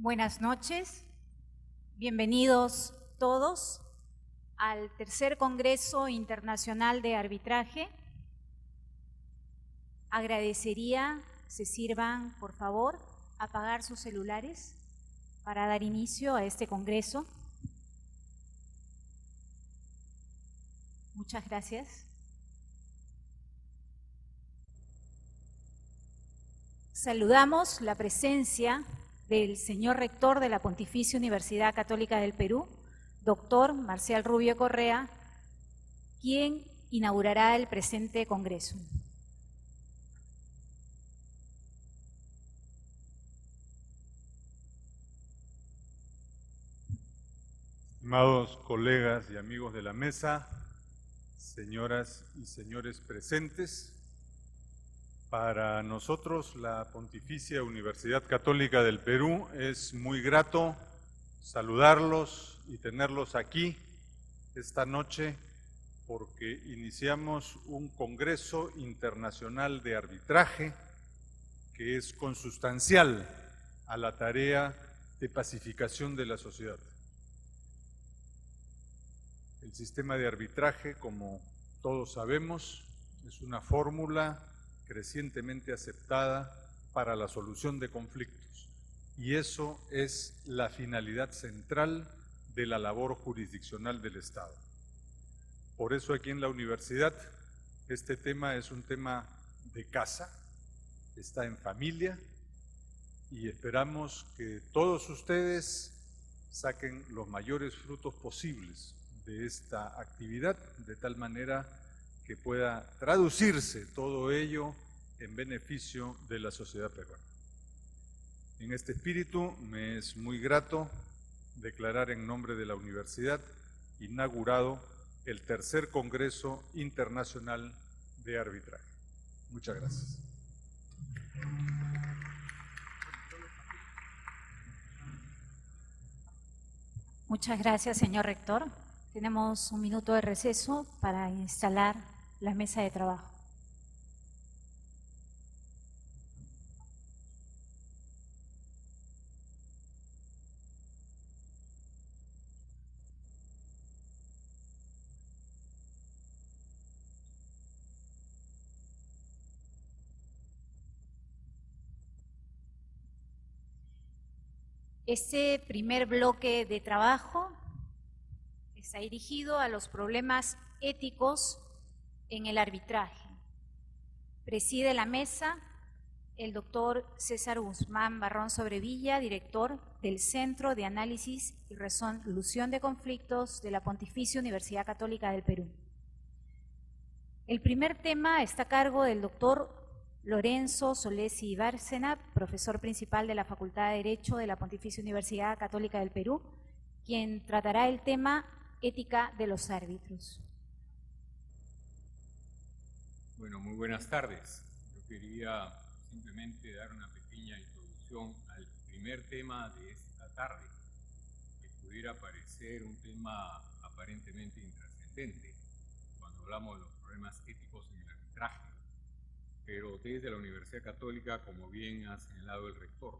Buenas noches, bienvenidos todos al tercer Congreso Internacional de Arbitraje. Agradecería se sirvan, por favor, a apagar sus celulares para dar inicio a este congreso. Muchas gracias. Saludamos la presencia del señor rector de la Pontificia Universidad Católica del Perú, doctor Marcial Rubio Correa, quien inaugurará el presente congreso. Estimados colegas y amigos de la mesa, señoras y señores presentes, para nosotros la Pontificia Universidad Católica del Perú es muy grato saludarlos y tenerlos aquí esta noche porque iniciamos un Congreso Internacional de Arbitraje que es consustancial a la tarea de pacificación de la sociedad. El sistema de arbitraje, como todos sabemos, es una fórmula crecientemente aceptada para la solución de conflictos y eso es la finalidad central de la labor jurisdiccional del Estado. Por eso aquí en la universidad este tema es un tema de casa, está en familia y esperamos que todos ustedes saquen los mayores frutos posibles de esta actividad, de tal manera que pueda traducirse todo ello en beneficio de la sociedad peruana. En este espíritu me es muy grato declarar en nombre de la universidad inaugurado el tercer Congreso Internacional de Arbitraje. Muchas gracias. Muchas gracias, señor rector. Tenemos un minuto de receso para instalar la mesa de trabajo. Este primer bloque de trabajo está dirigido a los problemas éticos en el arbitraje. Preside la mesa el doctor César Guzmán Barrón Sobrevilla, director del Centro de Análisis y Resolución de Conflictos de la Pontificia Universidad Católica del Perú. El primer tema está a cargo del doctor Lorenzo Solesi Bárcena, profesor principal de la Facultad de Derecho de la Pontificia Universidad Católica del Perú, quien tratará el tema ética de los árbitros. Bueno, muy buenas tardes. Yo quería simplemente dar una pequeña introducción al primer tema de esta tarde, que pudiera parecer un tema aparentemente intrascendente cuando hablamos de los problemas éticos en el arbitraje, pero desde la Universidad Católica, como bien ha señalado el rector,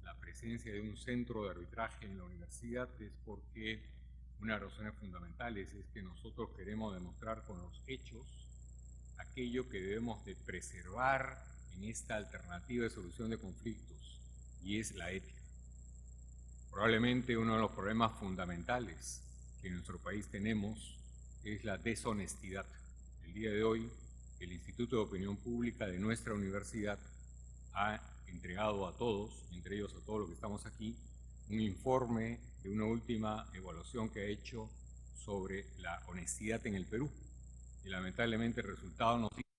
la presencia de un centro de arbitraje en la universidad es porque una de las razones fundamentales es que nosotros queremos demostrar con los hechos aquello que debemos de preservar en esta alternativa de solución de conflictos, y es la ética. Probablemente uno de los problemas fundamentales que en nuestro país tenemos es la deshonestidad. El día de hoy, el Instituto de Opinión Pública de nuestra universidad ha entregado a todos, entre ellos a todos los que estamos aquí, un informe de una última evaluación que ha hecho sobre la honestidad en el Perú. Y lamentablemente el resultado nos dice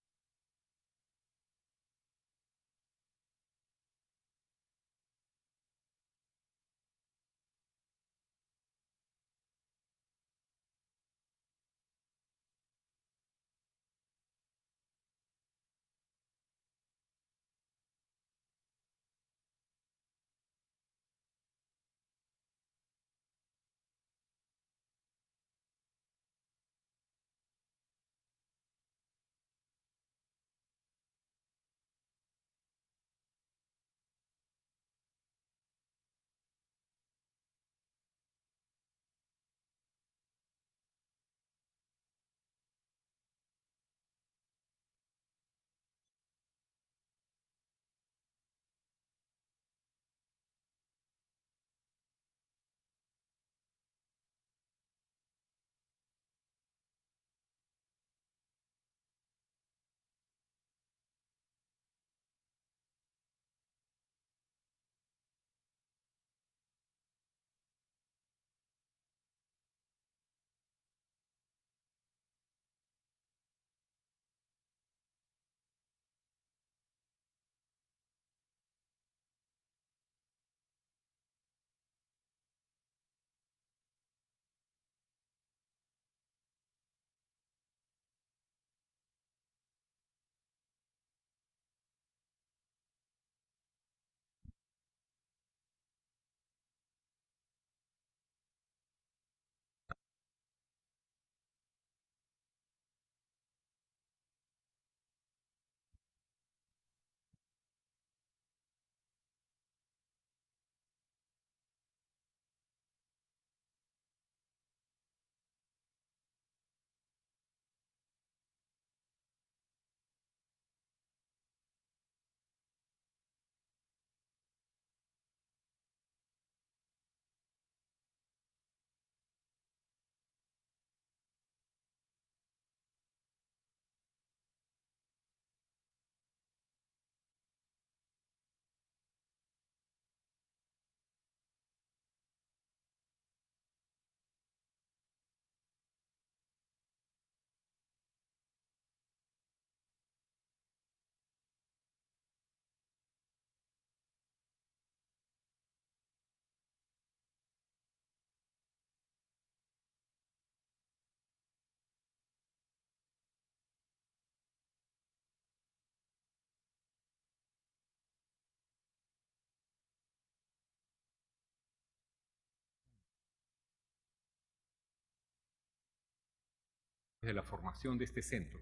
de la formación de este centro,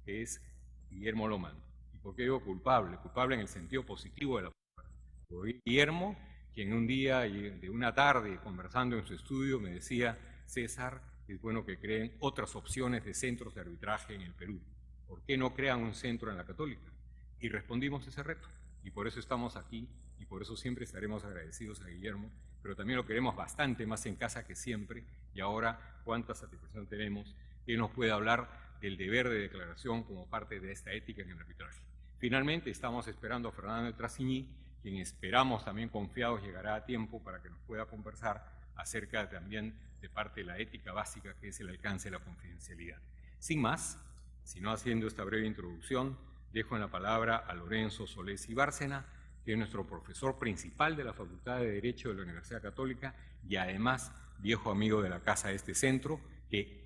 que es Guillermo Loman. ¿Y por qué digo culpable? Culpable en el sentido positivo de la palabra. Porque Guillermo, quien un día de una tarde conversando en su estudio me decía: César, es bueno que creen otras opciones de centros de arbitraje en el Perú. ¿Por qué no crean un centro en la Católica? Y respondimos ese reto. Y por eso estamos aquí, y por eso siempre estaremos agradecidos a Guillermo, pero también lo queremos bastante más en casa que siempre. Y ahora, cuánta satisfacción tenemos que nos pueda hablar del deber de declaración como parte de esta ética en el arbitraje. Finalmente, estamos esperando a Fernando Trasiñí, quien esperamos también confiados llegará a tiempo para que nos pueda conversar acerca también de parte de la ética básica, que es el alcance de la confidencialidad. Sin más, sino haciendo esta breve introducción, dejo en la palabra a Lorenzo Solés y Bárcena, que es nuestro profesor principal de la Facultad de Derecho de la Universidad Católica y además viejo amigo de la casa de este centro, que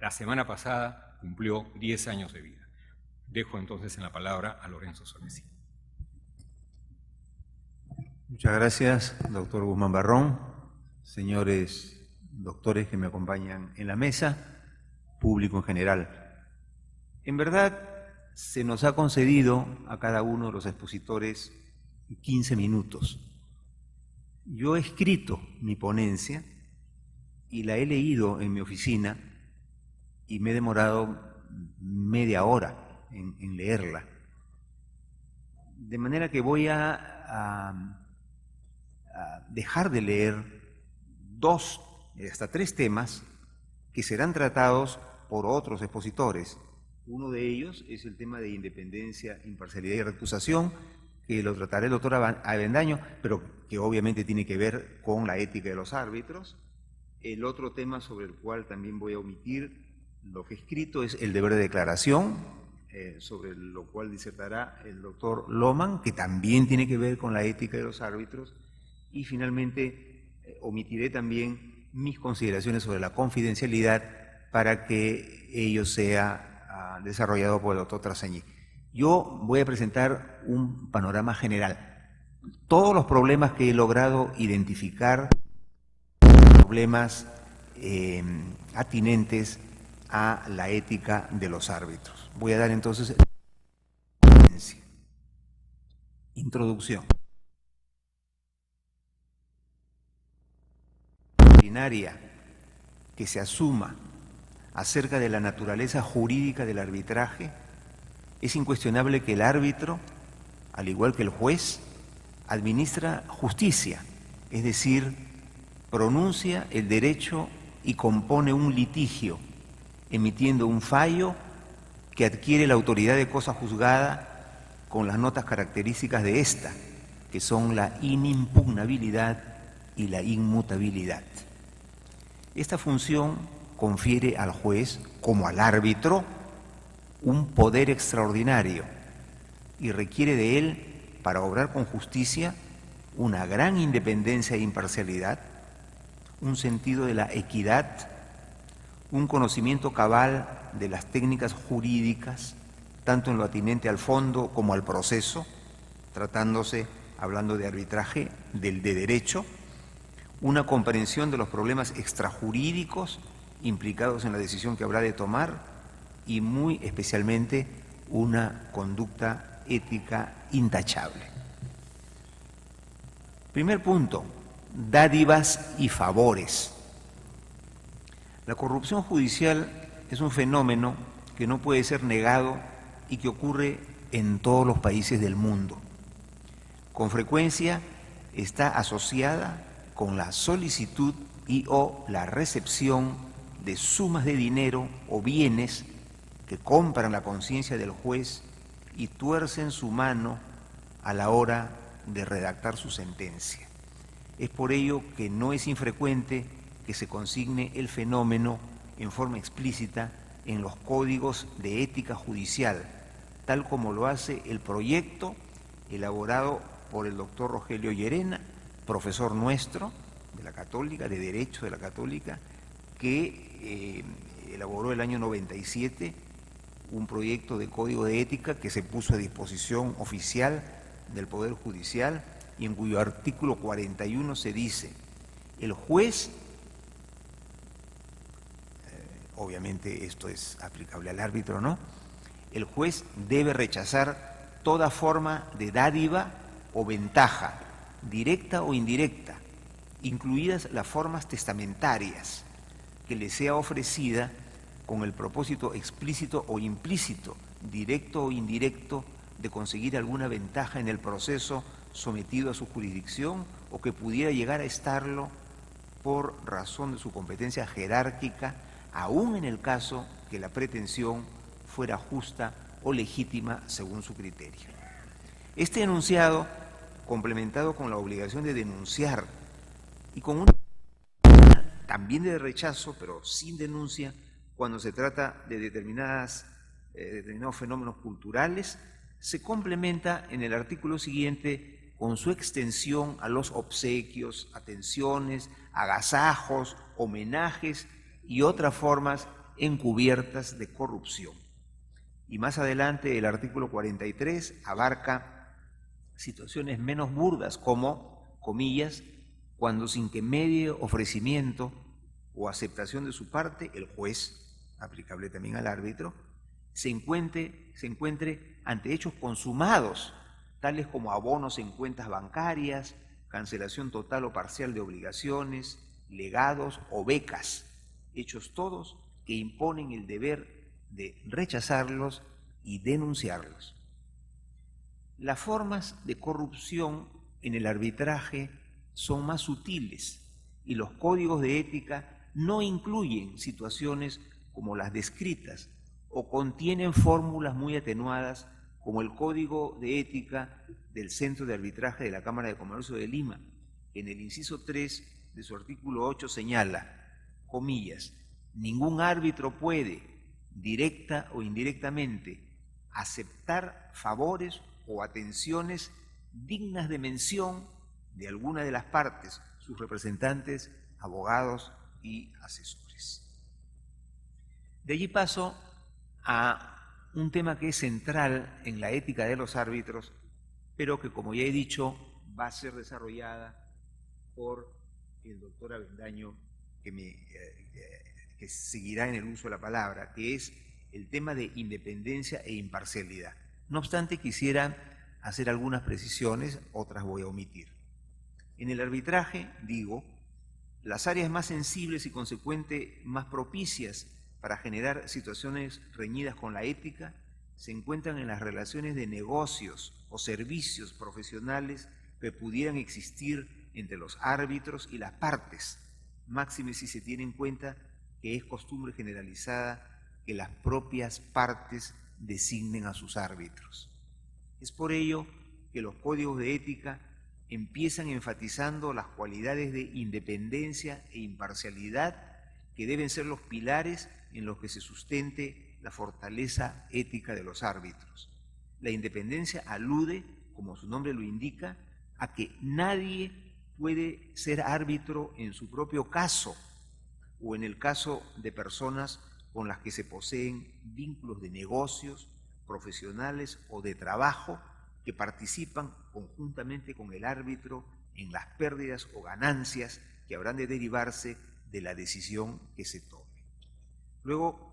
la semana pasada cumplió 10 años de vida. Dejo entonces en la palabra a Lorenzo Solés. Muchas gracias, doctor Guzmán Barrón, señores doctores que me acompañan en la mesa, público en general. En verdad, se nos ha concedido a cada uno de los expositores 15 minutos. Yo he escrito mi ponencia y la he leído en mi oficina y me he demorado media hora en leerla. De manera que voy a dejar de leer 2 hasta 3 temas que serán tratados por otros expositores. Uno de ellos es el tema de independencia, imparcialidad y recusación, que lo tratará el doctor Avendaño, pero que obviamente tiene que ver con la ética de los árbitros. El otro tema sobre el cual también voy a omitir lo que he escrito es el deber de declaración, sobre lo cual disertará el doctor Loman, que también tiene que ver con la ética de los árbitros. Y finalmente omitiré también mis consideraciones sobre la confidencialidad para que ello sea desarrollado por el doctor Trasiñí. Yo voy a presentar un panorama general. Todos los problemas que he logrado identificar, problemas atinentes a la ética de los árbitros. Voy a dar entonces introducción. Ordinaria que se asuma acerca de la naturaleza jurídica del arbitraje, es incuestionable que el árbitro, al igual que el juez, administra justicia, es decir, pronuncia el derecho y compone un litigio, emitiendo un fallo que adquiere la autoridad de cosa juzgada con las notas características de esta, que son la inimpugnabilidad y la inmutabilidad. Esta función confiere al juez, como al árbitro, un poder extraordinario y requiere de él, para obrar con justicia, una gran independencia e imparcialidad, un sentido de la equidad, un conocimiento cabal de las técnicas jurídicas, tanto en lo atinente al fondo como al proceso, tratándose, hablando de arbitraje, del de derecho, una comprensión de los problemas extrajurídicos implicados en la decisión que habrá de tomar y muy especialmente una conducta ética intachable. Primer punto, dádivas y favores. La corrupción judicial es un fenómeno que no puede ser negado y que ocurre en todos los países del mundo. Con frecuencia está asociada con la solicitud y o la recepción de sumas de dinero o bienes que compran la conciencia del juez y tuercen su mano a la hora de redactar su sentencia. Es por ello que no es infrecuente que se consigne el fenómeno en forma explícita en los códigos de ética judicial, tal como lo hace el proyecto elaborado por el doctor Rogelio Llerena, profesor nuestro de la Católica, de Derecho de la Católica, que elaboró el año 97 un proyecto de código de ética que se puso a disposición oficial del Poder Judicial y en cuyo artículo 41 se dice: el juez obviamente esto es aplicable al árbitro, ¿no? El juez debe rechazar toda forma de dádiva o ventaja, directa o indirecta, incluidas las formas testamentarias, que le sea ofrecida con el propósito explícito o implícito, directo o indirecto, de conseguir alguna ventaja en el proceso sometido a su jurisdicción o que pudiera llegar a estarlo por razón de su competencia jerárquica, aun en el caso que la pretensión fuera justa o legítima según su criterio. Este enunciado, complementado con la obligación de denunciar y con una también de rechazo, pero sin denuncia, cuando se trata de determinados fenómenos culturales, se complementa en el artículo siguiente con su extensión a los obsequios, atenciones, agasajos, homenajes y otras formas encubiertas de corrupción. Y más adelante el artículo 43 abarca situaciones menos burdas como, comillas, cuando sin que medie ofrecimiento o aceptación de su parte, el juez, aplicable también al árbitro, se encuentre ante hechos consumados, tales como abonos en cuentas bancarias, cancelación total o parcial de obligaciones, legados o becas, hechos todos que imponen el deber de rechazarlos y denunciarlos. Las formas de corrupción en el arbitraje son más sutiles y los códigos de ética no incluyen situaciones como las descritas o contienen fórmulas muy atenuadas como el Código de Ética del Centro de Arbitraje de la Cámara de Comercio de Lima. En el inciso 3 de su artículo 8 señala, comillas, ningún árbitro puede, directa o indirectamente, aceptar favores o atenciones dignas de mención de alguna de las partes, sus representantes, abogados y asesores. De allí paso a un tema que es central en la ética de los árbitros, pero que, como ya he dicho, va a ser desarrollada por el doctor Avendaño, que seguirá en el uso de la palabra, que es el tema de independencia e imparcialidad. No obstante, quisiera hacer algunas precisiones, otras voy a omitir. En el arbitraje, digo, las áreas más sensibles y consecuente más propicias para generar situaciones reñidas con la ética se encuentran en las relaciones de negocios o servicios profesionales que pudieran existir entre los árbitros y las partes, máxime si se tiene en cuenta que es costumbre generalizada que las propias partes designen a sus árbitros. Es por ello que los códigos de ética empiezan enfatizando las cualidades de independencia e imparcialidad que deben ser los pilares en los que se sustente la fortaleza ética de los árbitros. La independencia alude, como su nombre lo indica, a que nadie puede ser árbitro en su propio caso o en el caso de personas con las que se poseen vínculos de negocios, profesionales o de trabajo que participan conjuntamente con el árbitro en las pérdidas o ganancias que habrán de derivarse de la decisión que se tome. Luego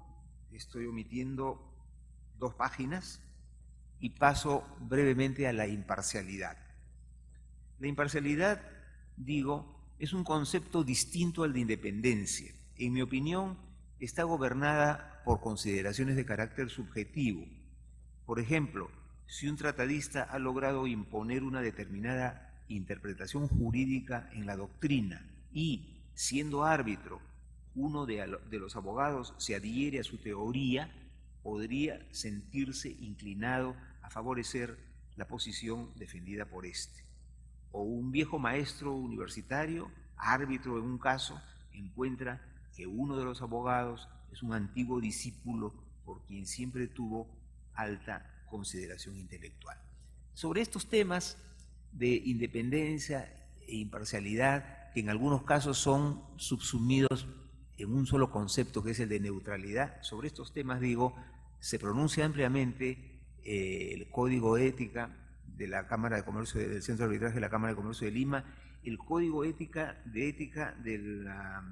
estoy omitiendo 2 páginas y paso brevemente a la imparcialidad. La imparcialidad, digo, es un concepto distinto al de independencia. En mi opinión, está gobernada por consideraciones de carácter subjetivo. Por ejemplo, si un tratadista ha logrado imponer una determinada interpretación jurídica en la doctrina y, siendo árbitro, uno de los abogados se adhiere a su teoría, podría sentirse inclinado a favorecer la posición defendida por éste. O un viejo maestro universitario, árbitro en un caso, encuentra que uno de los abogados es un antiguo discípulo por quien siempre tuvo alta consideración intelectual. Sobre estos temas de independencia e imparcialidad, que en algunos casos son subsumidos en un solo concepto que es el de neutralidad, sobre estos temas, digo, se pronuncia ampliamente el Código de Ética de la Cámara de Comercio, del Centro de Arbitraje de la Cámara de Comercio de Lima, el Código de Ética de la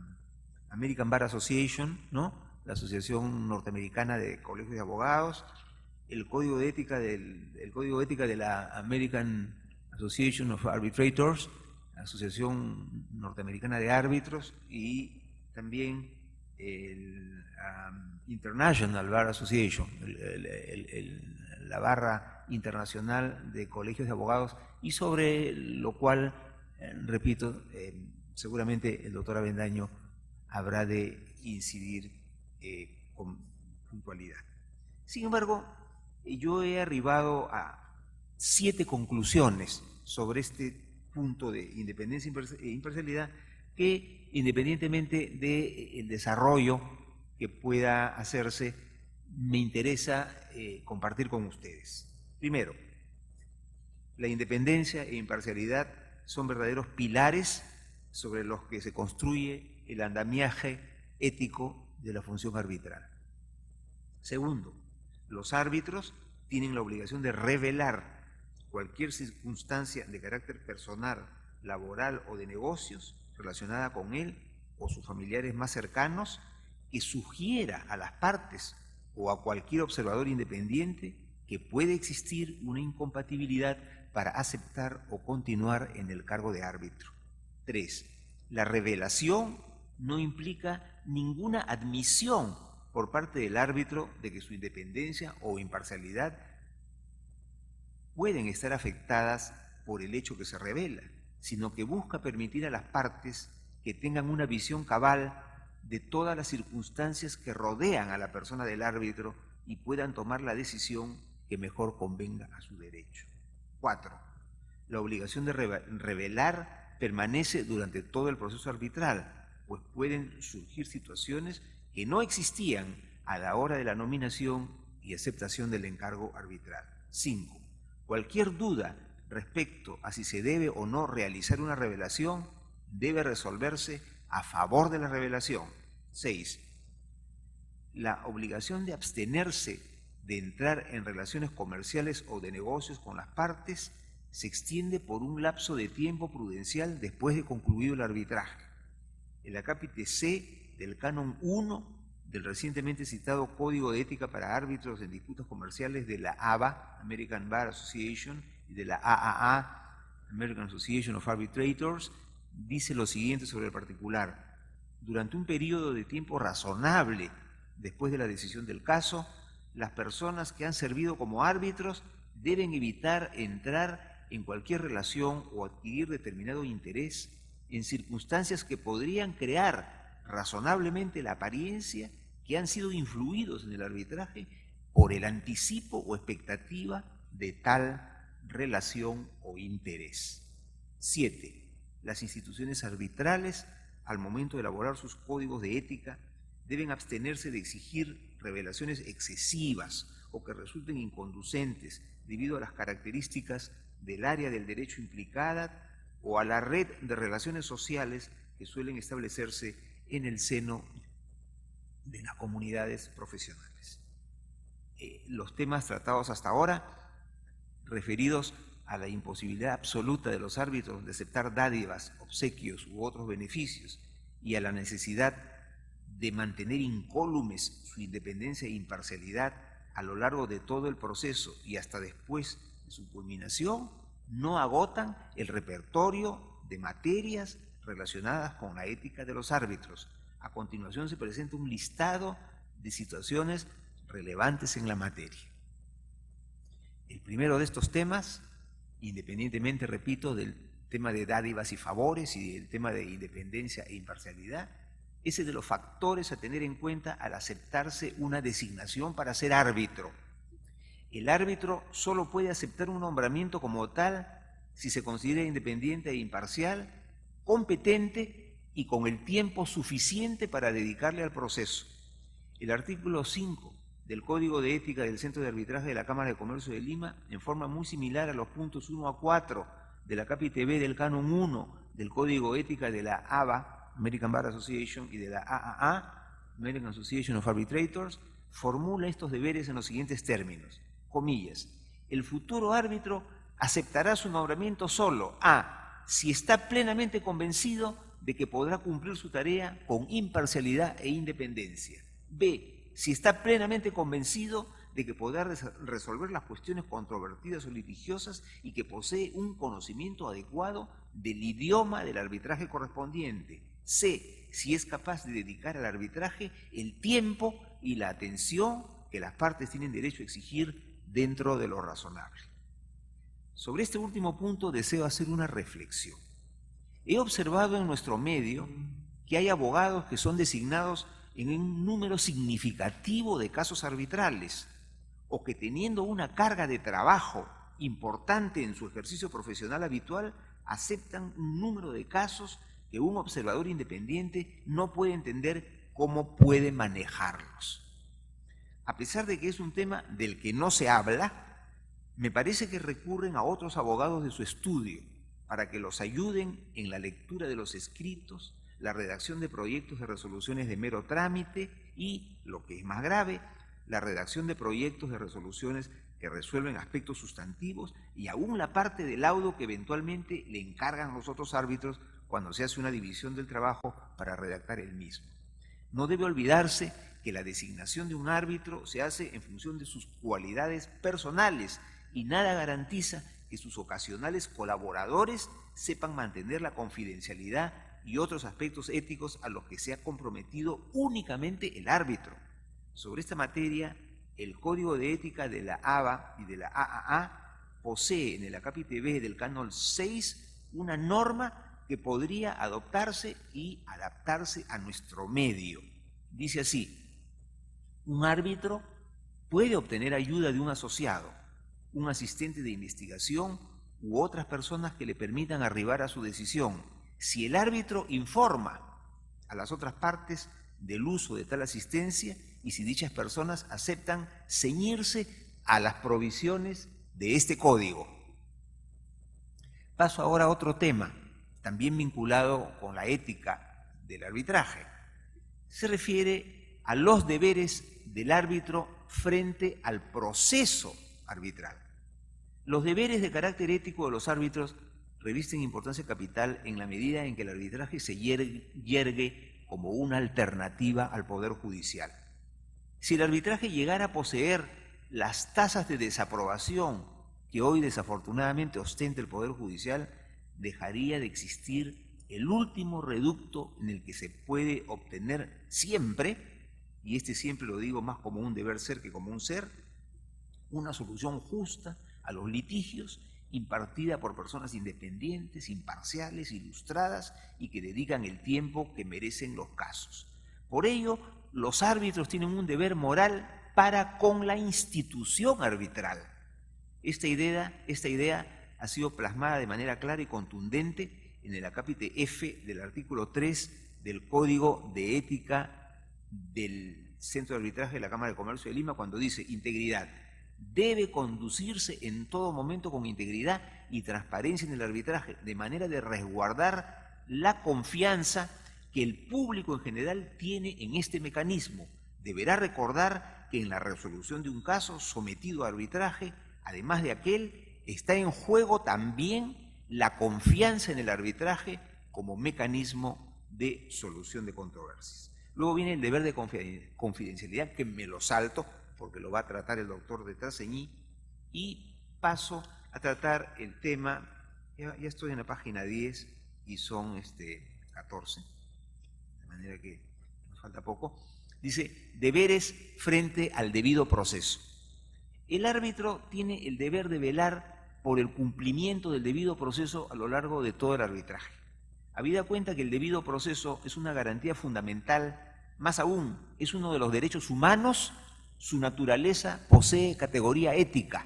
American Bar Association, ¿no? la Asociación Norteamericana de Colegios de Abogados, el Código de Ética de la American Association of Arbitrators, la Asociación Norteamericana de Árbitros, y también el International Bar Association, la barra internacional de colegios de abogados, y sobre lo cual, repito, seguramente el doctor Avendaño habrá de incidir con puntualidad. Sin embargo, yo he arribado a 7 conclusiones sobre este punto de independencia e imparcialidad que, independientemente del desarrollo que pueda hacerse, me interesa compartir con ustedes. Primero, la independencia e imparcialidad son verdaderos pilares sobre los que se construye el andamiaje ético de la función arbitral. Segundo, los árbitros tienen la obligación de revelar cualquier circunstancia de carácter personal, laboral o de negocios relacionada con él o sus familiares más cercanos que sugiera a las partes o a cualquier observador independiente que puede existir una incompatibilidad para aceptar o continuar en el cargo de árbitro. 3. La revelación no implica ninguna admisión por parte del árbitro de que su independencia o imparcialidad pueden estar afectadas por el hecho que se revela, sino que busca permitir a las partes que tengan una visión cabal de todas las circunstancias que rodean a la persona del árbitro y puedan tomar la decisión que mejor convenga a su derecho. 4. La obligación de revelar permanece durante todo el proceso arbitral, pues pueden surgir situaciones que no existían a la hora de la nominación y aceptación del encargo arbitral. 5. Cualquier duda respecto a si se debe o no realizar una revelación debe resolverse a favor de la revelación. 6. La obligación de abstenerse de entrar en relaciones comerciales o de negocios con las partes se extiende por un lapso de tiempo prudencial después de concluido el arbitraje. El acápite C del Canon 1 del recientemente citado Código de Ética para Árbitros en Disputas Comerciales de la ABA, American Bar Association, y de la AAA, American Association of Arbitrators, dice lo siguiente sobre el particular. Durante un periodo de tiempo razonable después de la decisión del caso, las personas que han servido como árbitros deben evitar entrar en cualquier relación o adquirir determinado interés en circunstancias que podrían crear razonablemente la apariencia que han sido influidos en el arbitraje por el anticipo o expectativa de tal relación o interés. 7. Las instituciones arbitrales, al momento de elaborar sus códigos de ética, deben abstenerse de exigir revelaciones excesivas o que resulten inconducentes debido a las características del área del derecho implicada o a la red de relaciones sociales que suelen establecerse en el seno de las comunidades profesionales. Los temas tratados hasta ahora, referidos a la imposibilidad absoluta de los árbitros de aceptar dádivas, obsequios u otros beneficios y a la necesidad de mantener incólumes su independencia e imparcialidad a lo largo de todo el proceso y hasta después de su culminación, no agotan el repertorio de materias relacionadas con la ética de los árbitros. A continuación se presenta un listado de situaciones relevantes en la materia. El primero de estos temas, independientemente, repito, del tema de dádivas y favores y del tema de independencia e imparcialidad, es el de los factores a tener en cuenta al aceptarse una designación para ser árbitro. El árbitro solo puede aceptar un nombramiento como tal si se considera independiente e imparcial, competente y con el tiempo suficiente para dedicarle al proceso. El artículo 5 del Código de Ética del Centro de Arbitraje de la Cámara de Comercio de Lima, en forma muy similar a los puntos 1 a 4 de la acápite B del Canon 1 del Código de Ética de la ABA, American Bar Association, y de la AAA, American Association of Arbitrators, formula estos deberes en los siguientes términos, comillas, el futuro árbitro aceptará su nombramiento solo, a, si está plenamente convencido de que podrá cumplir su tarea con imparcialidad e independencia, B, si está plenamente convencido de que podrá resolver las cuestiones controvertidas o litigiosas y que posee un conocimiento adecuado del idioma del arbitraje correspondiente. C, si es capaz de dedicar al arbitraje el tiempo y la atención que las partes tienen derecho a exigir dentro de lo razonable. Sobre este último punto deseo hacer una reflexión. He observado en nuestro medio que hay abogados que son designados en un número significativo de casos arbitrales o que teniendo una carga de trabajo importante en su ejercicio profesional habitual aceptan un número de casos que un observador independiente no puede entender cómo puede manejarlos. A pesar de que es un tema del que no se habla, me parece que recurren a otros abogados de su estudio para que los ayuden en la lectura de los escritos, la redacción de proyectos de resoluciones de mero trámite y, lo que es más grave, la redacción de proyectos de resoluciones que resuelven aspectos sustantivos y aún la parte del laudo que eventualmente le encargan los otros árbitros cuando se hace una división del trabajo para redactar el mismo. No debe olvidarse que la designación de un árbitro se hace en función de sus cualidades personales y nada garantiza que sus ocasionales colaboradores sepan mantener la confidencialidad y otros aspectos éticos a los que se ha comprometido únicamente el árbitro. Sobre esta materia, el Código de Ética de la ABA y de la AAA posee en el acápite B del Canon 6 una norma que podría adoptarse y adaptarse a nuestro medio. Dice así: un árbitro puede obtener ayuda de un asociado, un asistente de investigación u otras personas que le permitan arribar a su decisión, si el árbitro informa a las otras partes del uso de tal asistencia y si dichas personas aceptan ceñirse a las provisiones de este código. Paso ahora a otro tema, también vinculado con la ética del arbitraje. Se refiere a los deberes del árbitro frente al proceso arbitral. Los deberes de carácter ético de los árbitros revisten importancia capital en la medida en que el arbitraje se yergue como una alternativa al Poder Judicial. Si el arbitraje llegara a poseer las tasas de desaprobación que hoy desafortunadamente ostenta el Poder Judicial, dejaría de existir el último reducto en el que se puede obtener siempre, y este siempre lo digo más como un deber ser que como un ser, una solución justa a los litigios impartida por personas independientes, imparciales, ilustradas y que dedican el tiempo que merecen los casos. Por ello, los árbitros tienen un deber moral para con la institución arbitral. Esta idea ha sido plasmada de manera clara y contundente en el acápite F del artículo 3 del Código de Ética del Centro de Arbitraje de la Cámara de Comercio de Lima, cuando dice: integridad. Debe conducirse en todo momento con integridad y transparencia en el arbitraje, de manera de resguardar la confianza que el público en general tiene en este mecanismo. Deberá recordar que en la resolución de un caso sometido a arbitraje, además de aquel, está en juego también la confianza en el arbitraje como mecanismo de solución de controversias. Luego viene el deber de confidencialidad, que me lo salto porque lo va a tratar el doctor de Traseñí, y paso a tratar el tema, ya estoy en la página 10 y son 14, de manera que nos falta poco. Dice: deberes frente al debido proceso. El árbitro tiene el deber de velar por el cumplimiento del debido proceso a lo largo de todo el arbitraje. Habida cuenta que el debido proceso es una garantía fundamental, más aún, es uno de los derechos humanos, su naturaleza posee categoría ética.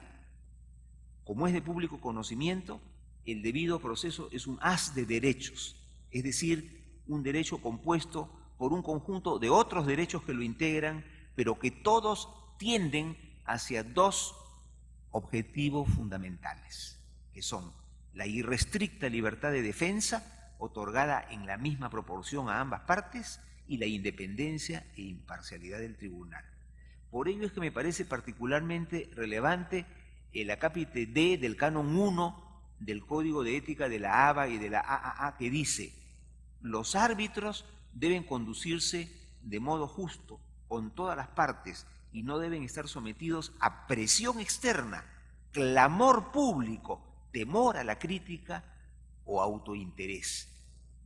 Como es de público conocimiento, el debido proceso es un haz de derechos, es decir, un derecho compuesto por un conjunto de otros derechos que lo integran, pero que todos tienden hacia dos objetivos fundamentales, que son la irrestricta libertad de defensa, otorgada en la misma proporción a ambas partes, y la independencia e imparcialidad del tribunal. Por ello es que me parece particularmente relevante el acápite D del Canon 1 del Código de Ética de la ABA y de la AAA, que dice: los árbitros deben conducirse de modo justo, con todas las partes y no deben estar sometidos a presión externa, clamor público, temor a la crítica o autointerés.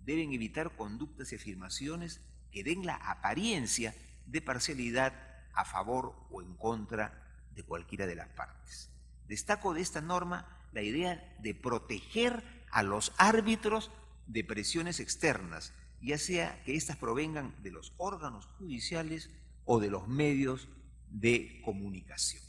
Deben evitar conductas y afirmaciones que den la apariencia de parcialidad a favor o en contra de cualquiera de las partes. Destaco de esta norma la idea de proteger a los árbitros de presiones externas, ya sea que éstas provengan de los órganos judiciales o de los medios de comunicación.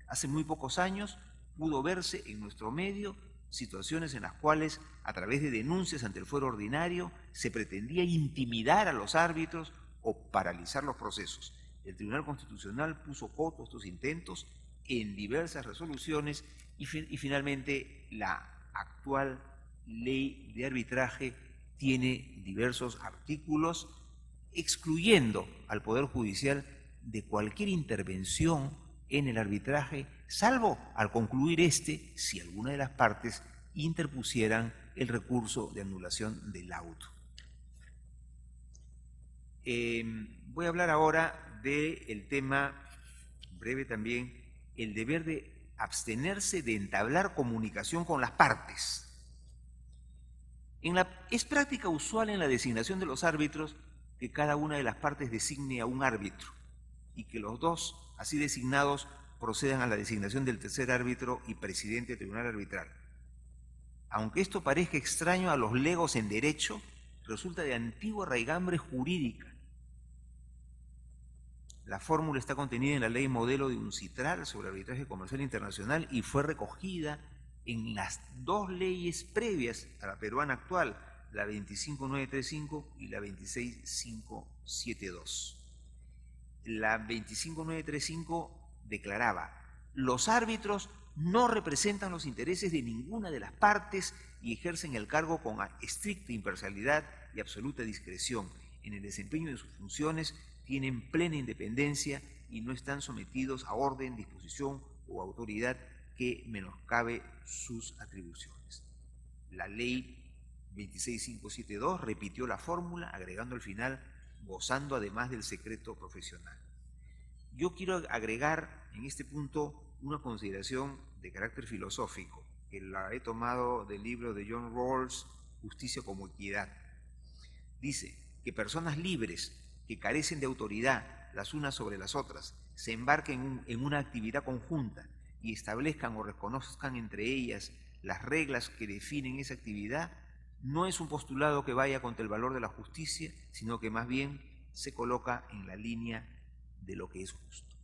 Hace muy pocos años pudo verse en nuestro medio situaciones en las cuales, a través de denuncias ante el fuero ordinario, se pretendía intimidar a los árbitros o paralizar los procesos. El Tribunal Constitucional puso coto a estos intentos en diversas resoluciones y finalmente la actual ley de arbitraje tiene diversos artículos excluyendo al Poder Judicial de cualquier intervención en el arbitraje, salvo al concluir este, si alguna de las partes interpusieran el recurso de anulación del auto. Voy a hablar ahora del tema, breve también, el deber de abstenerse de entablar comunicación con las partes. Es práctica usual en la designación de los árbitros que cada una de las partes designe a un árbitro y que los dos, así designados, procedan a la designación del tercer árbitro y presidente del tribunal arbitral. Aunque esto parezca extraño a los legos en derecho, resulta de antigua raigambre jurídica. La fórmula está contenida en la ley modelo de UNCITRAL sobre arbitraje comercial internacional y fue recogida en las dos leyes previas a la peruana actual, la 25935 y la 26572. La 25935 declaraba: los árbitros no representan los intereses de ninguna de las partes y ejercen el cargo con estricta imparcialidad y absoluta discreción. En el desempeño de sus funciones tienen plena independencia y no están sometidos a orden, disposición o autoridad que menoscabe sus atribuciones. La ley 26572 repitió la fórmula, agregando al final: gozando además del secreto profesional. Yo quiero agregar en este punto una consideración de carácter filosófico, que la he tomado del libro de John Rawls, Justicia como Equidad. Dice que personas libres que carecen de autoridad las unas sobre las otras se embarquen en una actividad conjunta y establezcan o reconozcan entre ellas las reglas que definen esa actividad, no es un postulado que vaya contra el valor de la justicia, sino que más bien se coloca en la línea de lo que es justo.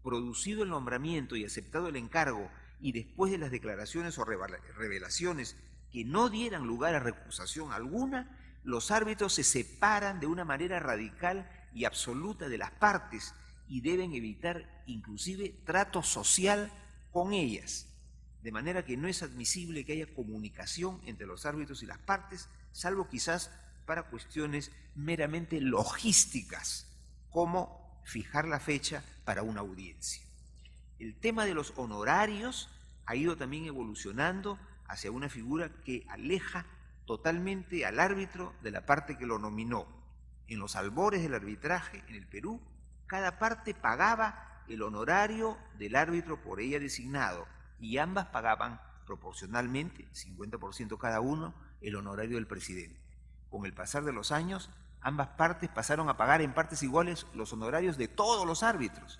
Producido el nombramiento y aceptado el encargo, y después de las declaraciones o revelaciones que no dieran lugar a recusación alguna, los árbitros se separan de una manera radical y absoluta de las partes y deben evitar inclusive trato social con ellas, de manera que no es admisible que haya comunicación entre los árbitros y las partes, salvo quizás para cuestiones meramente logísticas, como fijar la fecha para una audiencia. El tema de los honorarios ha ido también evolucionando hacia una figura que aleja totalmente al árbitro de la parte que lo nominó. En los albores del arbitraje en el Perú, cada parte pagaba el honorario del árbitro por ella designado y ambas pagaban proporcionalmente, 50% cada uno, el honorario del presidente. Con el pasar de los años, ambas partes pasaron a pagar en partes iguales los honorarios de todos los árbitros.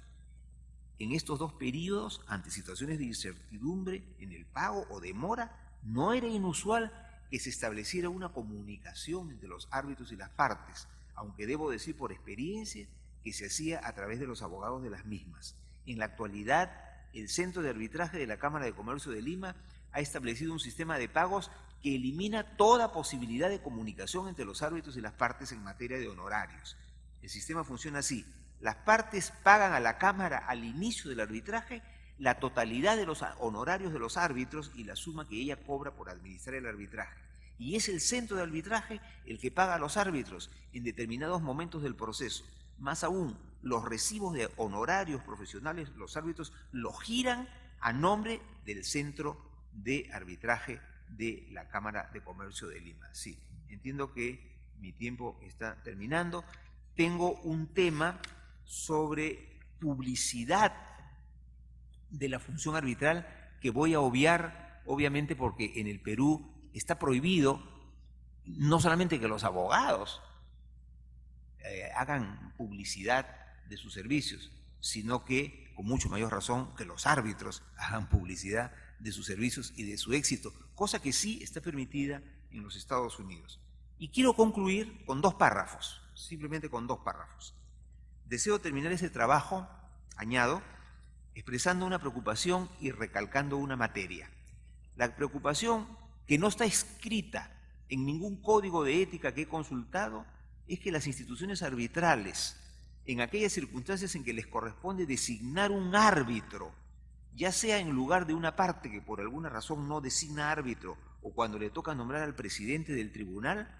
En estos dos periodos, ante situaciones de incertidumbre en el pago o demora, no era inusual que se estableciera una comunicación entre los árbitros y las partes, aunque debo decir por experiencia que se hacía a través de los abogados de las mismas. En la actualidad, el Centro de Arbitraje de la Cámara de Comercio de Lima ha establecido un sistema de pagos que elimina toda posibilidad de comunicación entre los árbitros y las partes en materia de honorarios. El sistema funciona así: las partes pagan a la Cámara al inicio del arbitraje la totalidad de los honorarios de los árbitros y la suma que ella cobra por administrar el arbitraje. Y es el centro de arbitraje el que paga a los árbitros en determinados momentos del proceso. Más aún, los recibos de honorarios profesionales, los árbitros los giran a nombre del Centro de Arbitraje de la Cámara de Comercio de Lima. Sí, entiendo que mi tiempo está terminando. Tengo un tema sobre publicidad de la función arbitral, que voy a obviar, obviamente, porque en el Perú está prohibido no solamente que los abogados hagan publicidad de sus servicios, sino que, con mucho mayor razón, que los árbitros hagan publicidad de sus servicios y de su éxito, cosa que sí está permitida en los Estados Unidos. Y quiero concluir con 2 párrafos, simplemente con 2 párrafos. Deseo terminar ese trabajo, añado, expresando una preocupación y recalcando una materia. La preocupación, que no está escrita en ningún código de ética que he consultado, es que las instituciones arbitrales, en aquellas circunstancias en que les corresponde designar un árbitro, ya sea en lugar de una parte que por alguna razón no designa árbitro, o cuando le toca nombrar al presidente del tribunal,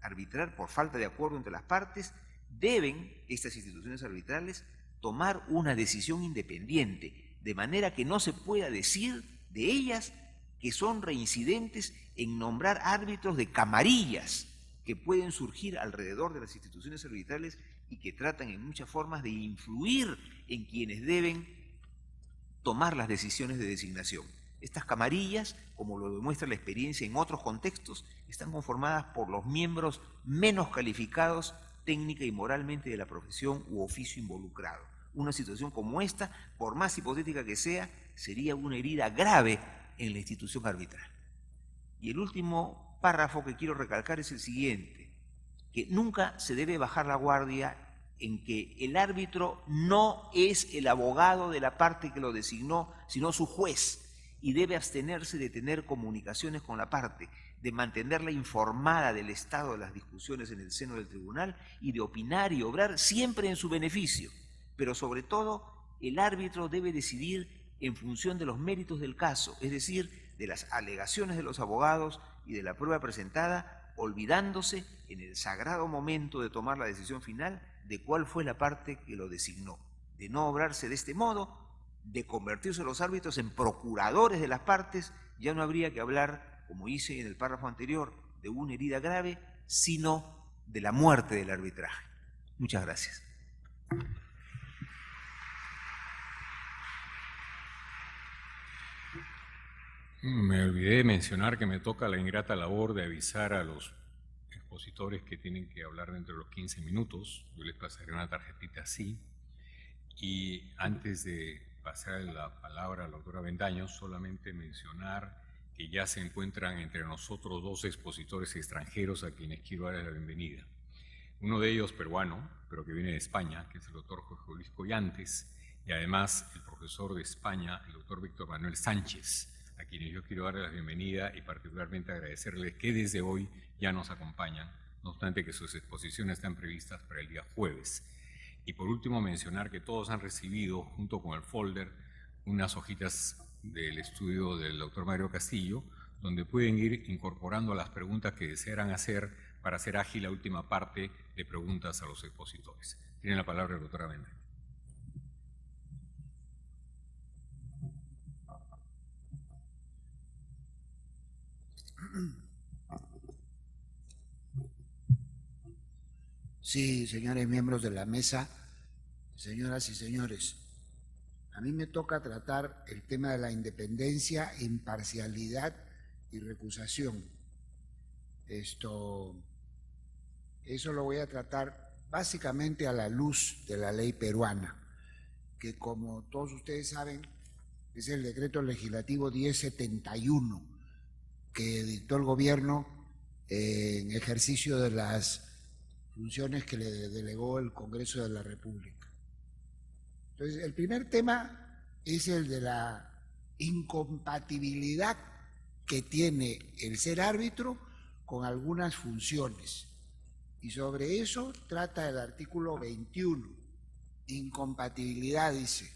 arbitrar por falta de acuerdo entre las partes, deben estas instituciones arbitrales tomar una decisión independiente, de manera que no se pueda decir de ellas que son reincidentes en nombrar árbitros de camarillas que pueden surgir alrededor de las instituciones arbitrales y que tratan en muchas formas de influir en quienes deben tomar las decisiones de designación. Estas camarillas, como lo demuestra la experiencia en otros contextos, están conformadas por los miembros menos calificados técnica y moralmente de la profesión u oficio involucrado. Una situación como esta, por más hipotética que sea, sería una herida grave en la institución arbitral. Y el último párrafo que quiero recalcar es el siguiente, que nunca se debe bajar la guardia en que el árbitro no es el abogado de la parte que lo designó, sino su juez, y debe abstenerse de tener comunicaciones con la parte, de mantenerla informada del estado de las discusiones en el seno del tribunal y de opinar y obrar siempre en su beneficio. Pero sobre todo, el árbitro debe decidir en función de los méritos del caso, es decir, de las alegaciones de los abogados y de la prueba presentada, olvidándose en el sagrado momento de tomar la decisión final de cuál fue la parte que lo designó. De no obrarse de este modo, de convertirse los árbitros en procuradores de las partes, ya no habría que hablar, como hice en el párrafo anterior, de una herida grave, sino de la muerte del arbitraje. Muchas gracias. Me olvidé de mencionar que me toca la ingrata labor de avisar a los expositores que tienen que hablar dentro de los 15 minutos. Yo les pasaré una tarjetita así. Y antes de pasar la palabra a la doctora Bendaño, solamente mencionar que ya se encuentran entre nosotros 2 expositores extranjeros a quienes quiero dar la bienvenida. Uno de ellos peruano, pero que viene de España, que es el doctor Jorge Luis Collantes, y además el profesor de España, el doctor Víctor Manuel Sánchez, a quienes yo quiero darles la bienvenida y particularmente agradecerles que desde hoy ya nos acompañan, no obstante que sus exposiciones están previstas para el día jueves. Y por último mencionar que todos han recibido, junto con el folder, unas hojitas del estudio del doctor Mario Castillo, donde pueden ir incorporando las preguntas que desearan hacer para hacer ágil la última parte de preguntas a los expositores. Tiene la palabra la doctora Bendaño. Sí, señores miembros de la mesa, señoras y señores, a mí me toca tratar el tema de la independencia, imparcialidad y recusación. Eso lo voy a tratar básicamente a la luz de la ley peruana, que como todos ustedes saben es el decreto legislativo 1071 que dictó el gobierno en ejercicio de las funciones que le delegó el Congreso de la República. Entonces, el primer tema es el de la incompatibilidad que tiene el ser árbitro con algunas funciones. Y sobre eso trata el artículo 21. Incompatibilidad, dice.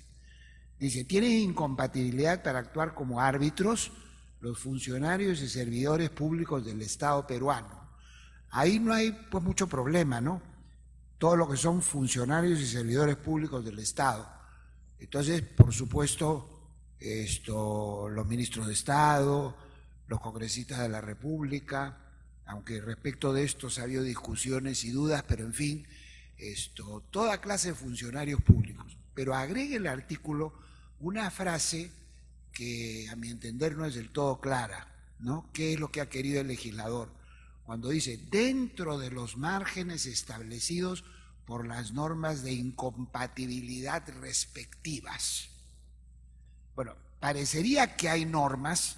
Dice, tienen incompatibilidad para actuar como árbitros los funcionarios y servidores públicos del Estado peruano. Ahí no hay pues mucho problema, ¿no? Todo lo que son funcionarios y servidores públicos del Estado. Entonces, por supuesto, los ministros de Estado, los congresistas de la República, aunque respecto de esto ha habido discusiones y dudas, pero en fin, toda clase de funcionarios públicos. Pero agrega el artículo una frase que a mi entender no es del todo clara, ¿no? ¿Qué es lo que ha querido el legislador? Cuando dice, dentro de los márgenes establecidos por las normas de incompatibilidad respectivas. Bueno, parecería que hay normas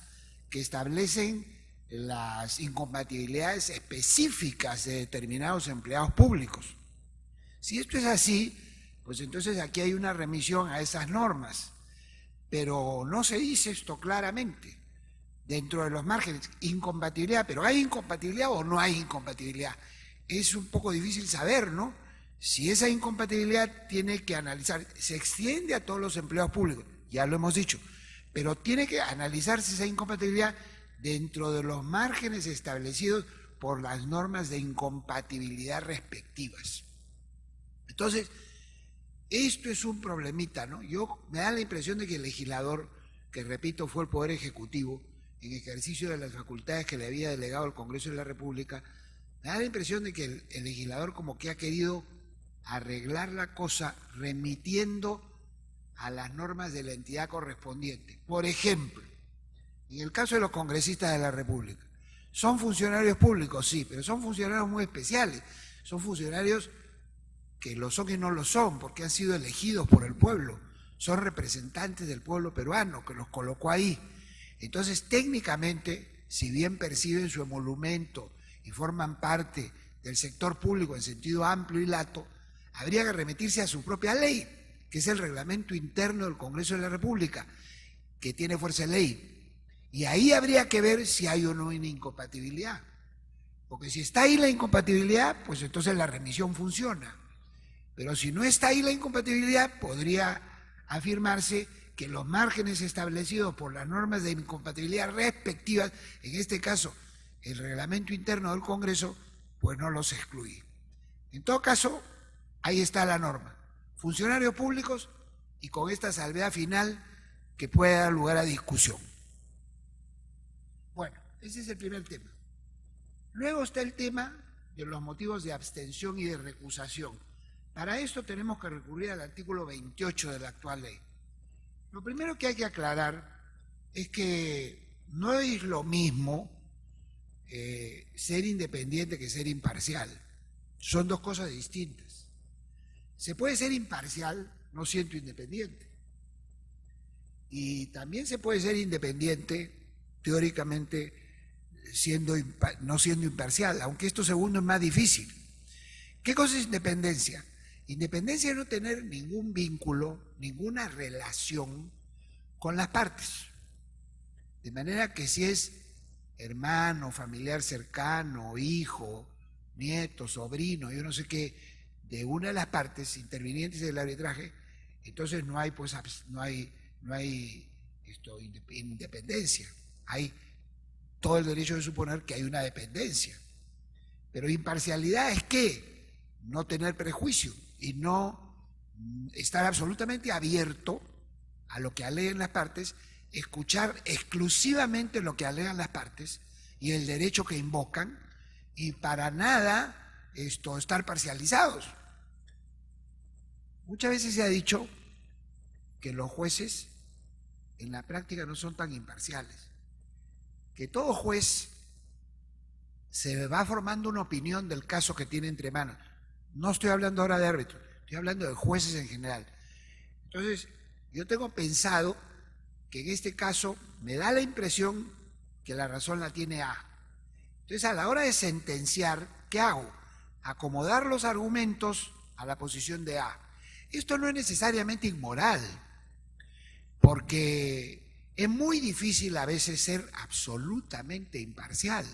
que establecen las incompatibilidades específicas de determinados empleados públicos. Si esto es así, pues entonces aquí hay una remisión a esas normas, pero no se dice esto claramente. Dentro de los márgenes, incompatibilidad, pero ¿hay incompatibilidad o no hay incompatibilidad? Es un poco difícil saber, ¿no? Si esa incompatibilidad tiene que analizar, se extiende a todos los empleados públicos, ya lo hemos dicho, pero tiene que analizarse esa incompatibilidad dentro de los márgenes establecidos por las normas de incompatibilidad respectivas. Entonces, esto es un problemita, ¿no? Me da la impresión de que el legislador, que repito fue el Poder Ejecutivo, en ejercicio de las facultades que le había delegado el Congreso de la República, me da la impresión de que el legislador como que ha querido arreglar la cosa remitiendo a las normas de la entidad correspondiente. Por ejemplo, en el caso de los congresistas de la República, ¿son funcionarios públicos? Sí, pero son funcionarios muy especiales, son funcionarios que lo son y no lo son, porque han sido elegidos por el pueblo, son representantes del pueblo peruano que los colocó ahí. Entonces, técnicamente, si bien perciben su emolumento y forman parte del sector público en sentido amplio y lato, habría que remitirse a su propia ley, que es el reglamento interno del Congreso de la República, que tiene fuerza de ley. Y ahí habría que ver si hay o no una incompatibilidad. Porque si está ahí la incompatibilidad, pues entonces la remisión funciona. Pero si no está ahí la incompatibilidad, podría afirmarse que los márgenes establecidos por las normas de incompatibilidad respectivas, en este caso el reglamento interno del Congreso, pues no los excluye. En todo caso, ahí está la norma. Funcionarios públicos y con esta salvedad final que puede dar lugar a discusión. Bueno, ese es el primer tema. Luego está el tema de los motivos de abstención y de recusación. Para esto tenemos que recurrir al artículo 28 de la actual ley. Lo primero que hay que aclarar es que no es lo mismo ser independiente que ser imparcial. Son dos cosas distintas. Se puede ser imparcial no siendo independiente. Y también se puede ser independiente, teóricamente, no siendo imparcial, aunque esto segundo es más difícil. ¿Qué cosa es independencia? Independencia es no tener ningún vínculo, ninguna relación con las partes. De manera que si es hermano, familiar cercano, hijo, nieto, sobrino, yo no sé qué, de una de las partes intervinientes del arbitraje, entonces no hay independencia. Hay todo el derecho de suponer que hay una dependencia. Pero imparcialidad es ¿qué? No tener prejuicio y no estar absolutamente abierto a lo que alegan las partes, escuchar exclusivamente lo que alegan las partes y el derecho que invocan, y para nada estar parcializados. Muchas veces se ha dicho que los jueces en la práctica no son tan imparciales, que todo juez se va formando una opinión del caso que tiene entre manos. No estoy hablando ahora de árbitros, estoy hablando de jueces en general. Entonces, yo tengo pensado que en este caso me da la impresión que la razón la tiene A. Entonces, a la hora de sentenciar, ¿qué hago? Acomodar los argumentos a la posición de A. Esto no es necesariamente inmoral, porque es muy difícil a veces ser absolutamente imparcial.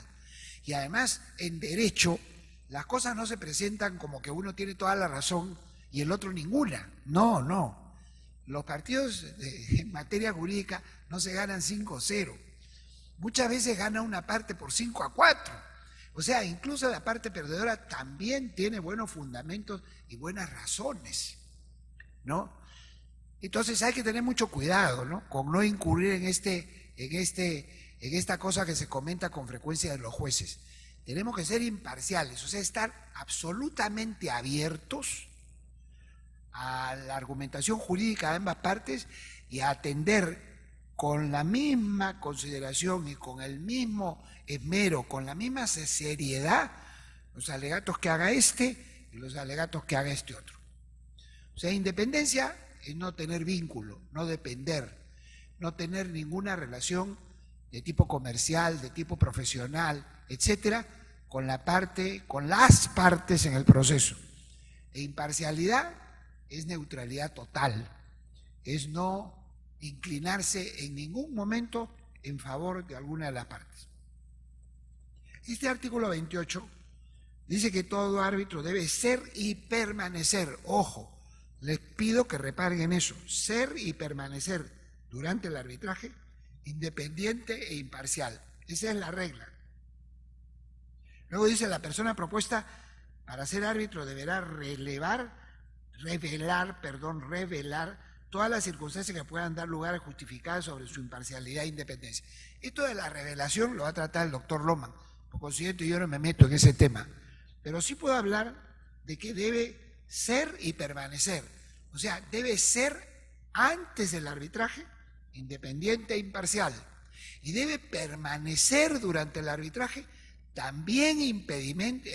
Y además, en derecho, las cosas no se presentan como que uno tiene toda la razón y el otro ninguna. No, no. Los partidos en materia jurídica no se ganan 5-0. Muchas veces gana una parte por 5-4. O sea, incluso la parte perdedora también tiene buenos fundamentos y buenas razones, ¿no? Entonces hay que tener mucho cuidado, ¿no? Con no incurrir en esta cosa que se comenta con frecuencia de los jueces. tenemos que ser imparciales, o sea, estar absolutamente abiertos a la argumentación jurídica de ambas partes y a atender con la misma consideración y con el mismo esmero, con la misma seriedad, los alegatos que haga este y los alegatos que haga este otro. O sea, independencia es no tener vínculo, no depender, no tener ninguna relación de tipo comercial, de tipo profesional, etcétera, con las partes en el proceso. E imparcialidad es neutralidad total, es no inclinarse en ningún momento en favor de alguna de las partes. Este artículo 28 dice que todo árbitro debe ser y permanecer, ojo, les pido que reparen en eso, ser y permanecer durante el arbitraje independiente e imparcial. Esa es la regla. Luego dice, la persona propuesta para ser árbitro deberá revelar todas las circunstancias que puedan dar lugar a justificar sobre su imparcialidad e independencia. Esto de la revelación lo va a tratar el doctor Loman, por consiguiente yo no me meto en ese tema, pero sí puedo hablar de que debe ser y permanecer, o sea, debe ser antes del arbitraje independiente e imparcial, y debe permanecer durante el arbitraje también independiente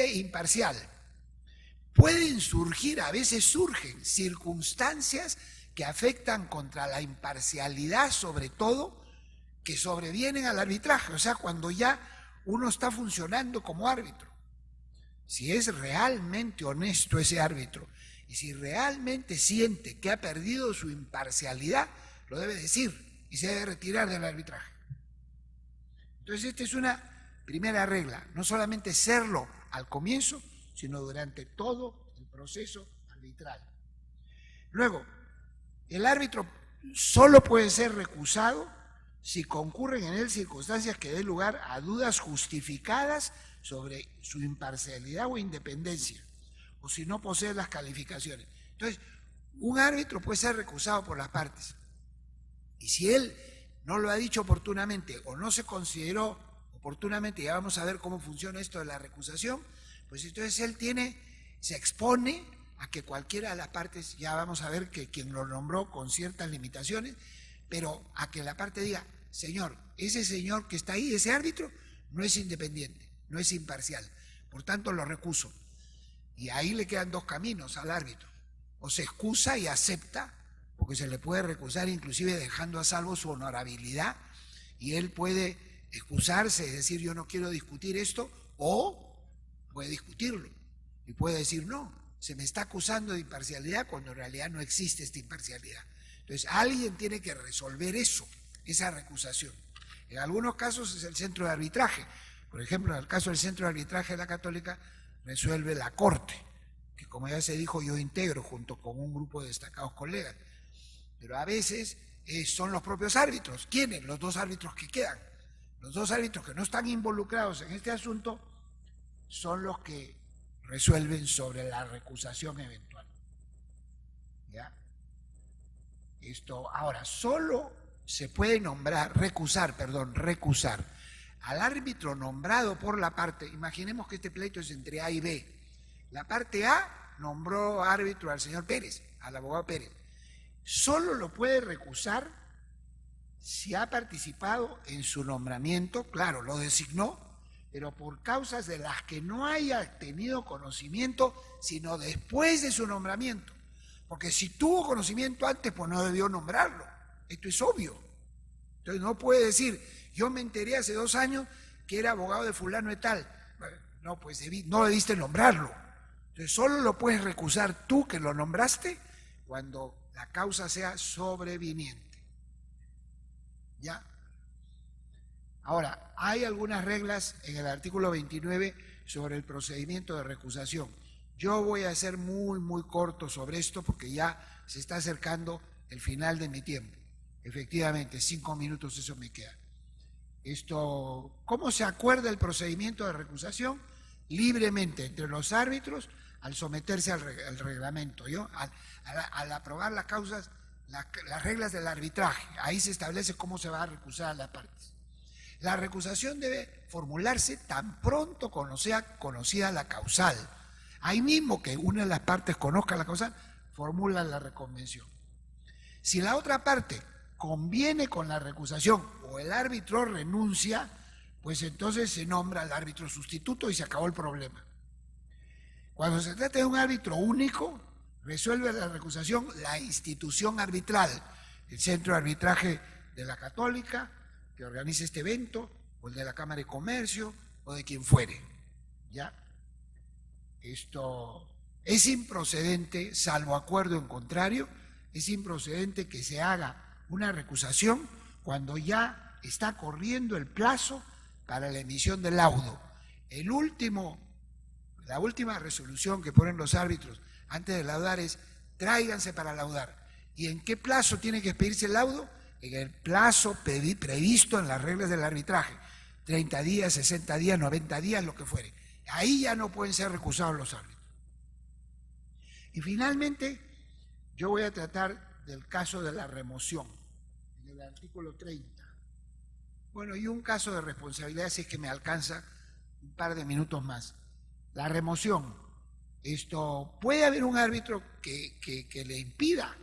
e imparcial. Pueden surgir, a veces surgen circunstancias que afectan contra la imparcialidad, sobre todo, que sobrevienen al arbitraje, o sea, cuando ya uno está funcionando como árbitro. Si es realmente honesto ese árbitro y si realmente siente que ha perdido su imparcialidad, lo debe decir y se debe retirar del arbitraje. Entonces, esta es una primera regla, no solamente serlo al comienzo, sino durante todo el proceso arbitral. Luego, el árbitro solo puede ser recusado si concurren en él circunstancias que den lugar a dudas justificadas sobre su imparcialidad o independencia, o si no posee las calificaciones. Entonces, un árbitro puede ser recusado por las partes, y si él no lo ha dicho oportunamente o no se consideró oportunamente, ya vamos a ver cómo funciona esto de la recusación, pues entonces él se expone a que cualquiera de las partes, ya vamos a ver que quien lo nombró con ciertas limitaciones, pero a que la parte diga, señor, ese señor que está ahí, ese árbitro, no es independiente, no es imparcial, por tanto lo recuso. Y ahí le quedan dos caminos al árbitro, o se excusa y acepta, porque se le puede recusar inclusive dejando a salvo su honorabilidad, y él puede excusarse, es decir, yo no quiero discutir esto, o puede discutirlo y puede decir, no, se me está acusando de imparcialidad cuando en realidad no existe esta imparcialidad. Entonces, alguien tiene que resolver eso, esa recusación. En algunos casos es el centro de arbitraje. Por ejemplo, en el caso del centro de arbitraje de la Católica, resuelve la Corte, que como ya se dijo, yo integro junto con un grupo de destacados colegas. Pero a veces son los propios árbitros. ¿Quiénes? Los dos árbitros que quedan. Los dos árbitros que no están involucrados en este asunto son los que resuelven sobre la recusación eventual. ¿Ya? Esto, ahora, solo se puede recusar al árbitro nombrado por la parte. Imaginemos que este pleito es entre A y B. La parte A nombró árbitro al señor Pérez, al abogado Pérez. Solo lo puede recusar si ha participado en su nombramiento, claro, lo designó, pero por causas de las que no haya tenido conocimiento, sino después de su nombramiento. Porque si tuvo conocimiento antes, pues no debió nombrarlo. Esto es obvio. Entonces no puede decir, yo me enteré hace 2 años que era abogado de fulano y tal. No, pues no debiste nombrarlo. Entonces solo lo puedes recusar tú que lo nombraste cuando la causa sea sobreviniente. ¿Ya? Ahora, hay algunas reglas en el artículo 29 sobre el procedimiento de recusación. Yo voy a ser muy corto sobre esto porque ya se está acercando el final de mi tiempo. Efectivamente, 5 minutos eso me queda. ¿Cómo se acuerda el procedimiento de recusación? Libremente entre los árbitros al someterse al reglamento, ¿yo? Al aprobar las causas, las reglas del arbitraje. Ahí se establece cómo se va a recusar a las partes. La recusación debe formularse tan pronto como sea conocida la causal. Ahí mismo que una de las partes conozca la causal, formula la reconvención. Si la otra parte conviene con la recusación o el árbitro renuncia, pues entonces se nombra al árbitro sustituto y se acabó el problema. Cuando se trata de un árbitro único, resuelve la recusación la institución arbitral, el Centro de Arbitraje de la Católica, que organiza este evento, o el de la Cámara de Comercio, o de quien fuere. ¿Ya? Esto es improcedente, salvo acuerdo en contrario, es improcedente que se haga una recusación cuando ya está corriendo el plazo para la emisión del laudo. La última resolución que ponen los árbitros antes de laudar es: tráiganse para laudar. ¿Y en qué plazo tiene que expedirse el laudo? En el plazo previsto en las reglas del arbitraje, 30 días, 60 días, 90 días, lo que fuere. Ahí ya no pueden ser recusados los árbitros. Y finalmente, yo voy a tratar del caso de la remoción, en el artículo 30. Bueno, y un caso de responsabilidad, si es que me alcanza un par de minutos más. La remoción. Puede haber un árbitro que le impida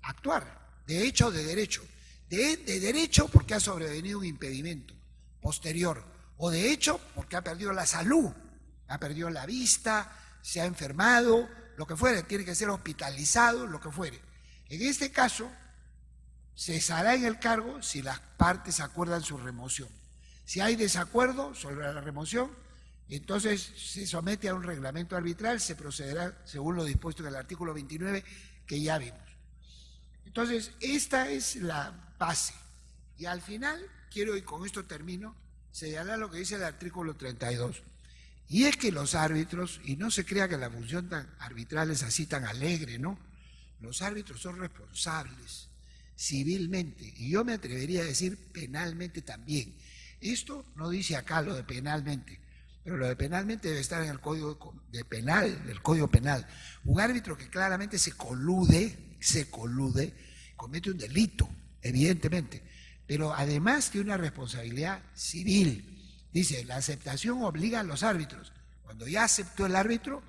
actuar, de hecho o de derecho. De derecho porque ha sobrevenido un impedimento posterior, o de hecho porque ha perdido la salud, ha perdido la vista, se ha enfermado, lo que fuere, tiene que ser hospitalizado, lo que fuere. En este caso, cesará en el cargo si las partes acuerdan su remoción. Si hay desacuerdo sobre la remoción, entonces se somete a un reglamento arbitral, se procederá según lo dispuesto en el artículo 29 que ya vimos. Entonces, esta es la base. Y al final, quiero, y con esto termino, señalar lo que dice el artículo 32. Y es que los árbitros, y no se crea que la función tan arbitral es así tan alegre, ¿no? Los árbitros son responsables civilmente, y yo me atrevería a decir penalmente también. Esto no dice acá lo de penalmente, pero lo de penalmente debe estar en el Código de Penal, del Código Penal. Un árbitro que claramente se colude, comete un delito, evidentemente, pero además tiene una responsabilidad civil. Dice, la aceptación obliga a los árbitros. Cuando ya aceptó el árbitro,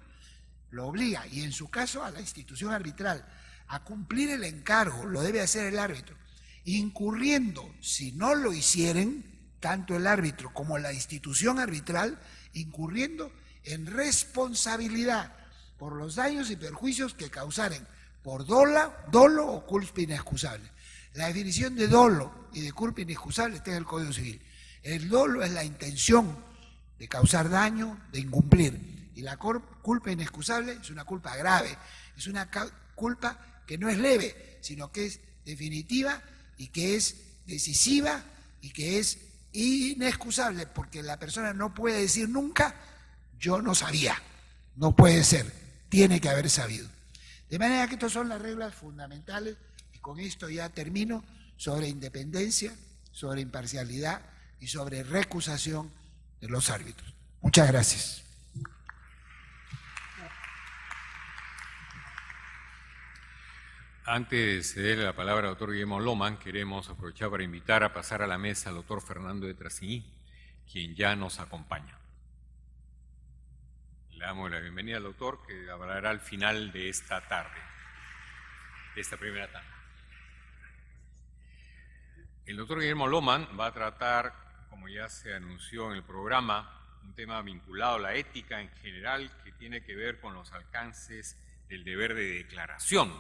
lo obliga, y en su caso a la institución arbitral, a cumplir el encargo, lo debe hacer el árbitro, incurriendo, si no lo hicieren, tanto el árbitro como la institución arbitral, incurriendo en responsabilidad por los daños y perjuicios que causaren por dolo o culpa inexcusable. La definición de dolo y de culpa inexcusable está en el Código Civil. El dolo es la intención de causar daño, de incumplir. Y la culpa inexcusable es una culpa grave, es una culpa que no es leve, sino que es definitiva y que es decisiva y que es inexcusable, porque la persona no puede decir nunca, yo no sabía. No puede ser, tiene que haber sabido. De manera que estas son las reglas fundamentales, y con esto ya termino, sobre independencia, sobre imparcialidad y sobre recusación de los árbitros. Muchas gracias. Antes de cederle la palabra al doctor Guillermo Lohmann, queremos aprovechar para invitar a pasar a la mesa al doctor Fernando de Trasini, quien ya nos acompaña. Le damos la bienvenida al doctor, que hablará al final de esta tarde, de esta primera tarde. El doctor Guillermo Lohmann va a tratar, como ya se anunció en el programa, un tema vinculado a la ética en general, que tiene que ver con los alcances del deber de declaración,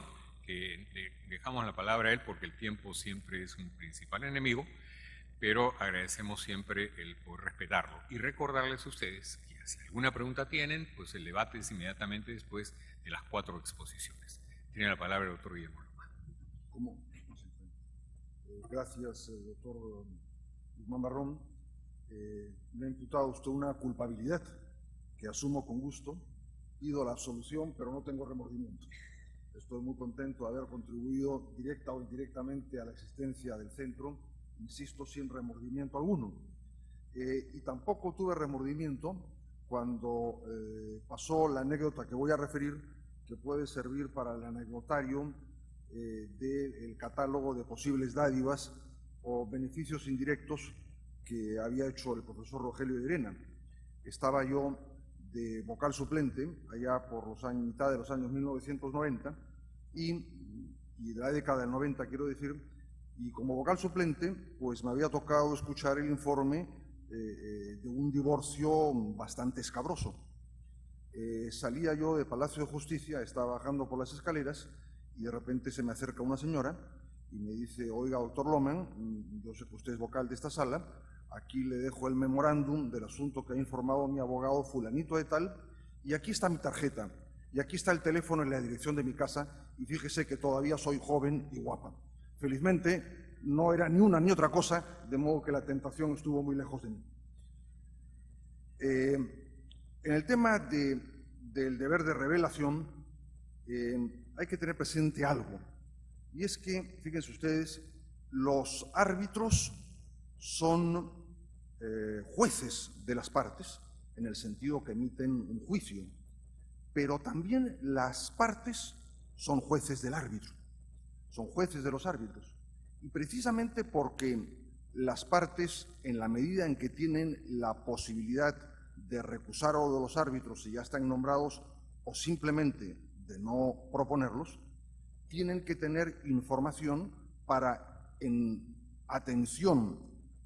que le dejamos la palabra a él porque el tiempo siempre es un principal enemigo, pero agradecemos siempre el poder respetarlo. Y recordarles a ustedes que si alguna pregunta tienen, pues el debate es inmediatamente después de las 4 exposiciones. Tiene la palabra el doctor Guillermo Lohmann. ¿Cómo? Gracias, doctor Guzmán Barrón. Me ha imputado usted una culpabilidad que asumo con gusto. Pido la absolución, pero no tengo remordimiento. Estoy muy contento de haber contribuido directa o indirectamente a la existencia del centro, insisto, sin remordimiento alguno. Y tampoco tuve remordimiento cuando pasó la anécdota que voy a referir, que puede servir para el anecdotario del catálogo de posibles dádivas o beneficios indirectos que había hecho el profesor Rogelio de Llerena. Estaba yo de vocal suplente allá por mitad de los años 1990 y de la década del 90, quiero decir, y como vocal suplente, pues me había tocado escuchar el informe de un divorcio bastante escabroso. Salía yo de Palacio de Justicia, estaba bajando por las escaleras y de repente se me acerca una señora y me dice: oiga, doctor Lomen, yo sé que usted es vocal de esta sala, aquí le dejo el memorándum del asunto que ha informado mi abogado fulanito de tal, y aquí está mi tarjeta, y aquí está el teléfono y la dirección de mi casa, y fíjese que todavía soy joven y guapa. Felizmente no era ni una ni otra cosa, de modo que la tentación estuvo muy lejos de mí. En el tema del deber de revelación hay que tener presente algo, y es que, fíjense ustedes, los árbitros son jueces de las partes, en el sentido que emiten un juicio, pero también las partes son jueces del árbitro, son jueces de los árbitros, y precisamente porque las partes, en la medida en que tienen la posibilidad de recusar a los árbitros si ya están nombrados, o simplemente de no proponerlos, tienen que tener información para, en atención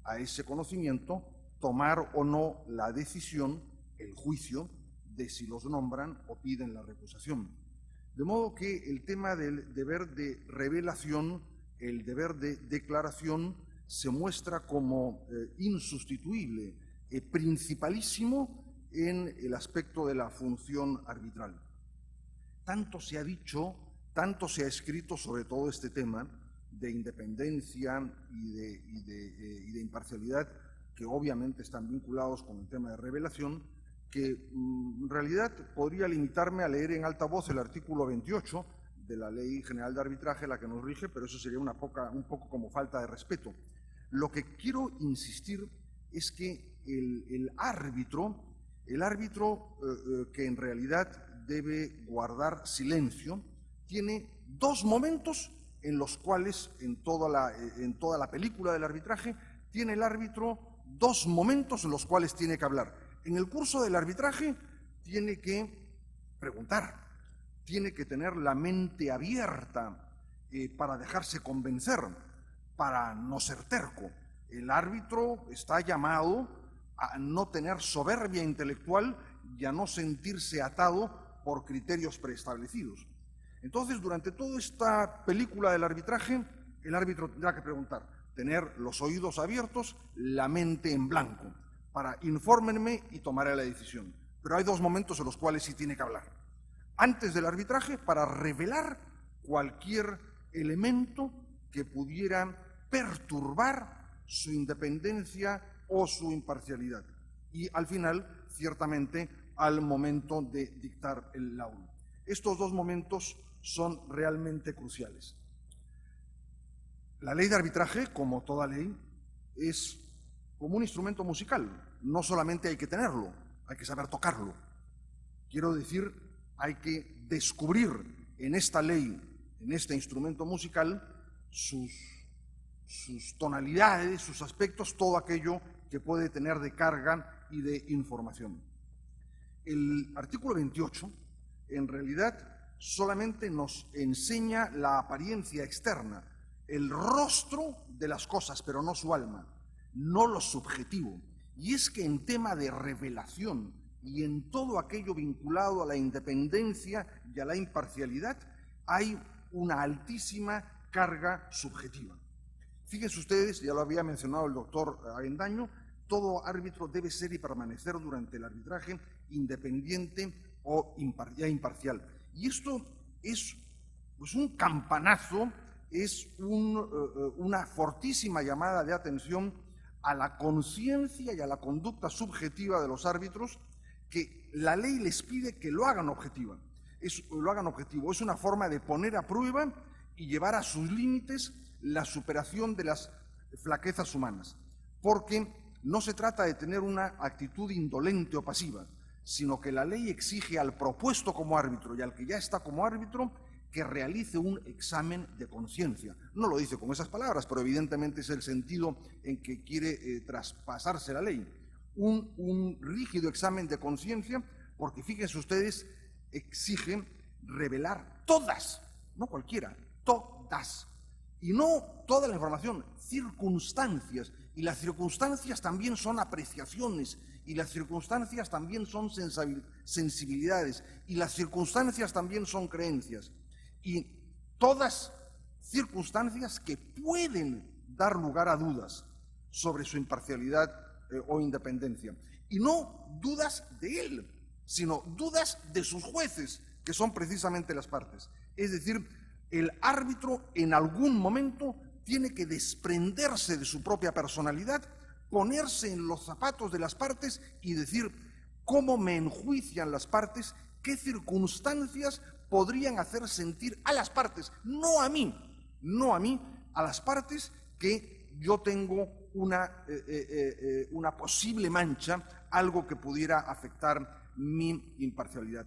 a ese conocimiento, tomar o no la decisión, el juicio, de si los nombran o piden la recusación. De modo que el tema del deber de revelación, el deber de declaración, se muestra como insustituible, principalísimo en el aspecto de la función arbitral. Tanto se ha dicho, tanto se ha escrito sobre todo este tema de independencia y de imparcialidad, que obviamente están vinculados con el tema de revelación, que en realidad podría limitarme a leer en alta voz el artículo 28 de la Ley General de Arbitraje, la que nos rige, pero eso sería un poco como falta de respeto. Lo que quiero insistir es que el árbitro que en realidad debe guardar silencio, tiene dos momentos en los cuales, en toda la película del arbitraje, tiene el árbitro dos momentos en los cuales tiene que hablar. En el curso del arbitraje tiene que preguntar, tiene que tener la mente abierta para dejarse convencer, para no ser terco. El árbitro está llamado a no tener soberbia intelectual y a no sentirse atado por criterios preestablecidos. Entonces, durante toda esta película del arbitraje, el árbitro tendrá que preguntar, tener los oídos abiertos, la mente en blanco, para infórmenme y tomaré la decisión. Pero hay dos momentos en los cuales sí tiene que hablar. Antes del arbitraje, para revelar cualquier elemento que pudiera perturbar su independencia o su imparcialidad. Y al final, ciertamente, al momento de dictar el laudo. Estos dos momentos son realmente cruciales. La ley de arbitraje, como toda ley, es como un instrumento musical. No solamente hay que tenerlo, hay que saber tocarlo. Quiero decir, hay que descubrir en esta ley, en este instrumento musical, sus tonalidades, sus aspectos, todo aquello que puede tener de carga y de información. El artículo 28, en realidad, solamente nos enseña la apariencia externa, el rostro de las cosas, pero no su alma, no lo subjetivo. Y es que en tema de revelación y en todo aquello vinculado a la independencia y a la imparcialidad, hay una altísima carga subjetiva. Fíjense ustedes, ya lo había mencionado el doctor Avendaño, todo árbitro debe ser y permanecer durante el arbitraje independiente o imparcial. Y esto es pues, un campanazo, es una fortísima llamada de atención a la conciencia y a la conducta subjetiva de los árbitros, que la ley les pide que lo hagan objetivo. Es una forma de poner a prueba y llevar a sus límites la superación de las flaquezas humanas, porque no se trata de tener una actitud indolente o pasiva, sino que la ley exige al propuesto como árbitro y al que ya está como árbitro que realice un examen de conciencia. No lo dice con esas palabras, pero evidentemente es el sentido en que quiere traspasarse la ley. Un rígido examen de conciencia, porque fíjense ustedes, exigen revelar todas, no cualquiera, todas, y no toda la información, circunstancias, y las circunstancias también son apreciaciones, y las circunstancias también son sensibilidades, y las circunstancias también son creencias, y todas circunstancias que pueden dar lugar a dudas sobre su imparcialidad o independencia. Y no dudas de él, sino dudas de sus jueces, que son precisamente las partes. Es decir, el árbitro en algún momento tiene que desprenderse de su propia personalidad, ponerse en los zapatos de las partes y decir cómo me enjuician las partes, qué circunstancias podrían hacer sentir a las partes, no a mí, a las partes que yo tengo una posible mancha, algo que pudiera afectar mi imparcialidad.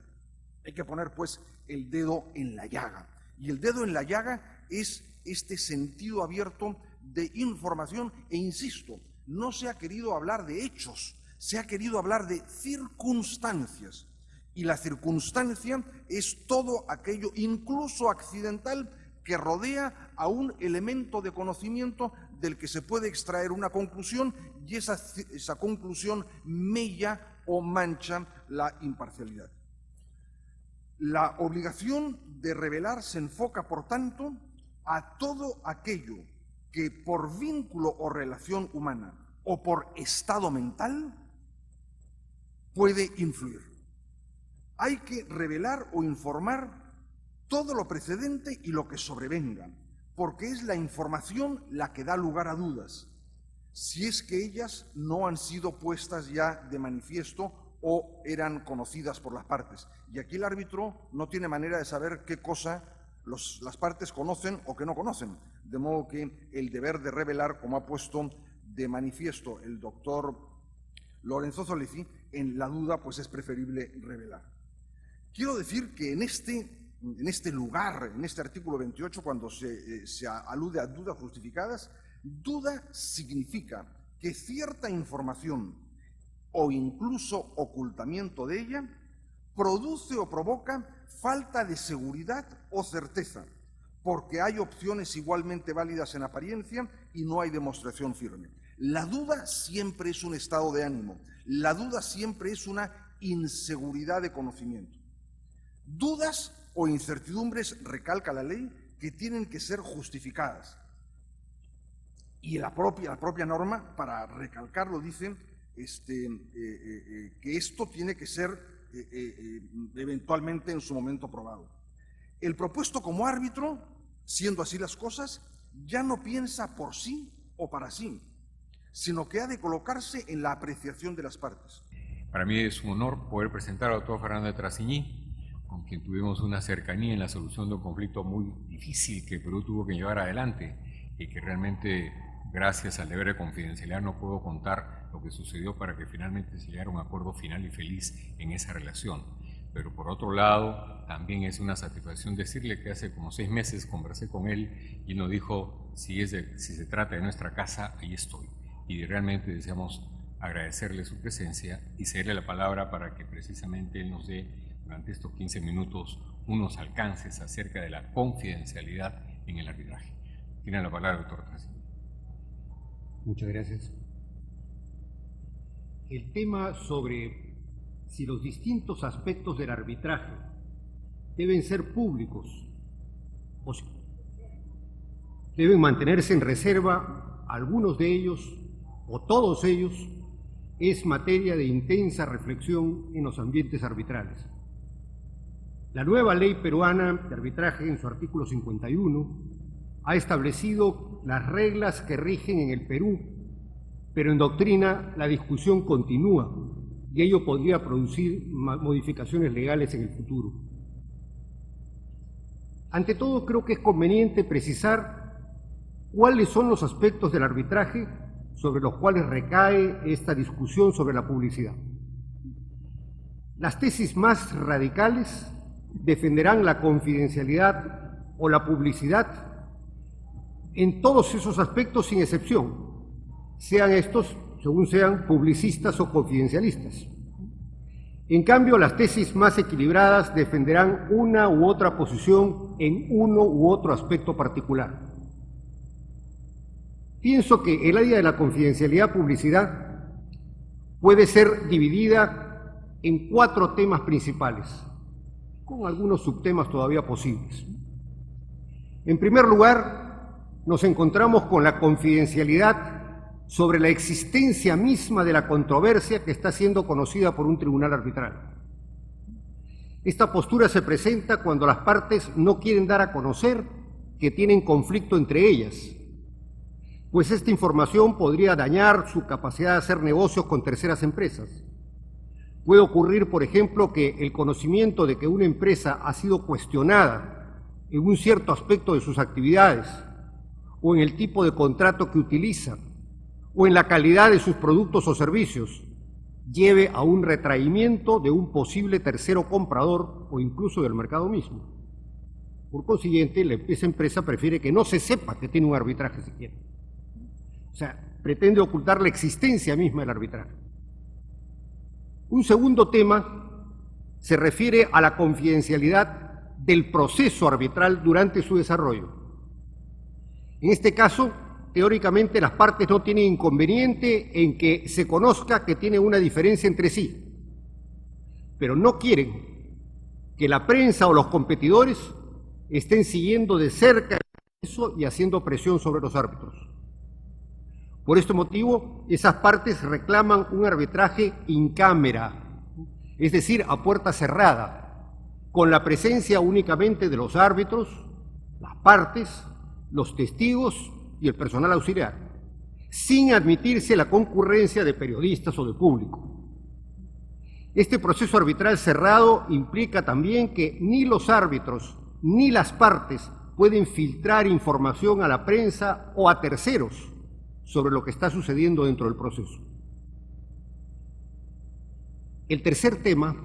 Hay que poner, pues, el dedo en la llaga. Y el dedo en la llaga es este sentido abierto de información, e insisto, no se ha querido hablar de hechos, se ha querido hablar de circunstancias. Y la circunstancia es todo aquello, incluso accidental, que rodea a un elemento de conocimiento del que se puede extraer una conclusión, y esa conclusión mella o mancha la imparcialidad. La obligación de revelar se enfoca, por tanto, a todo aquello que por vínculo o relación humana o por estado mental puede influir. Hay que revelar o informar todo lo precedente y lo que sobrevenga, porque es la información la que da lugar a dudas, si es que ellas no han sido puestas ya de manifiesto o eran conocidas por las partes. Y aquí el árbitro no tiene manera de saber qué cosa las partes conocen o que no conocen, de modo que el deber de revelar, como ha puesto de manifiesto el doctor Lorenzo Zolezzi, en la duda pues es preferible revelar. Quiero decir que en este lugar, en este artículo 28, cuando se alude a dudas justificadas, duda significa que cierta información o incluso ocultamiento de ella produce o provoca falta de seguridad o certeza, porque hay opciones igualmente válidas en apariencia y no hay demostración firme. La duda siempre es un estado de ánimo, la duda siempre es una inseguridad de conocimiento. Dudas o incertidumbres, recalca la ley, que tienen que ser justificadas. Y la propia norma, para recalcarlo, dice que esto tiene que ser eventualmente en su momento probado. El propuesto como árbitro, siendo así las cosas, ya no piensa por sí o para sí, sino que ha de colocarse en la apreciación de las partes. Para mí es un honor poder presentar al doctor Fernando de Trasigny, con quien tuvimos una cercanía en la solución de un conflicto muy difícil que Perú tuvo que llevar adelante y que realmente, gracias al deber de confidencialidad, no puedo contar lo que sucedió para que finalmente se llegara a un acuerdo final y feliz en esa relación. Pero por otro lado, también es una satisfacción decirle que hace como 6 meses conversé con él y nos dijo, si se trata de nuestra casa, ahí estoy. Y realmente deseamos agradecerle su presencia y cederle la palabra para que precisamente él nos dé durante estos 15 minutos unos alcances acerca de la confidencialidad en el arbitraje. Tiene la palabra, doctor Trasigny. Muchas gracias. El tema sobre si los distintos aspectos del arbitraje deben ser públicos o si deben mantenerse en reserva, algunos de ellos o todos ellos, es materia de intensa reflexión en los ambientes arbitrales. La nueva ley peruana de arbitraje, en su artículo 51, ha establecido las reglas que rigen en el Perú, pero en doctrina la discusión continúa y ello podría producir modificaciones legales en el futuro. Ante todo, creo que es conveniente precisar cuáles son los aspectos del arbitraje sobre los cuales recae esta discusión sobre la publicidad. Las tesis más radicales defenderán la confidencialidad o la publicidad en todos esos aspectos sin excepción, sean estos, según sean, publicistas o confidencialistas. En cambio, las tesis más equilibradas defenderán una u otra posición en uno u otro aspecto particular. Pienso que el área de la confidencialidad-publicidad puede ser dividida en 4 temas principales, con algunos subtemas todavía posibles. En primer lugar, nos encontramos con la confidencialidad sobre la existencia misma de la controversia que está siendo conocida por un tribunal arbitral. Esta postura se presenta cuando las partes no quieren dar a conocer que tienen conflicto entre ellas, pues esta información podría dañar su capacidad de hacer negocios con terceras empresas. Puede ocurrir, por ejemplo, que el conocimiento de que una empresa ha sido cuestionada en un cierto aspecto de sus actividades, o en el tipo de contrato que utiliza, o en la calidad de sus productos o servicios, lleve a un retraimiento de un posible tercero comprador o incluso del mercado mismo. Por consiguiente, esa empresa prefiere que no se sepa que tiene un arbitraje siquiera. O sea, pretende ocultar la existencia misma del arbitraje. Un segundo tema se refiere a la confidencialidad del proceso arbitral durante su desarrollo. En este caso, teóricamente las partes no tienen inconveniente en que se conozca que tienen una diferencia entre sí, pero no quieren que la prensa o los competidores estén siguiendo de cerca eso y haciendo presión sobre los árbitros. Por este motivo, esas partes reclaman un arbitraje in camera, es decir, a puerta cerrada, con la presencia únicamente de los árbitros, las partes, los testigos y el personal auxiliar, sin admitirse la concurrencia de periodistas o de público. Este proceso arbitral cerrado implica también que ni los árbitros ni las partes pueden filtrar información a la prensa o a terceros sobre lo que está sucediendo dentro del proceso. El tercer tema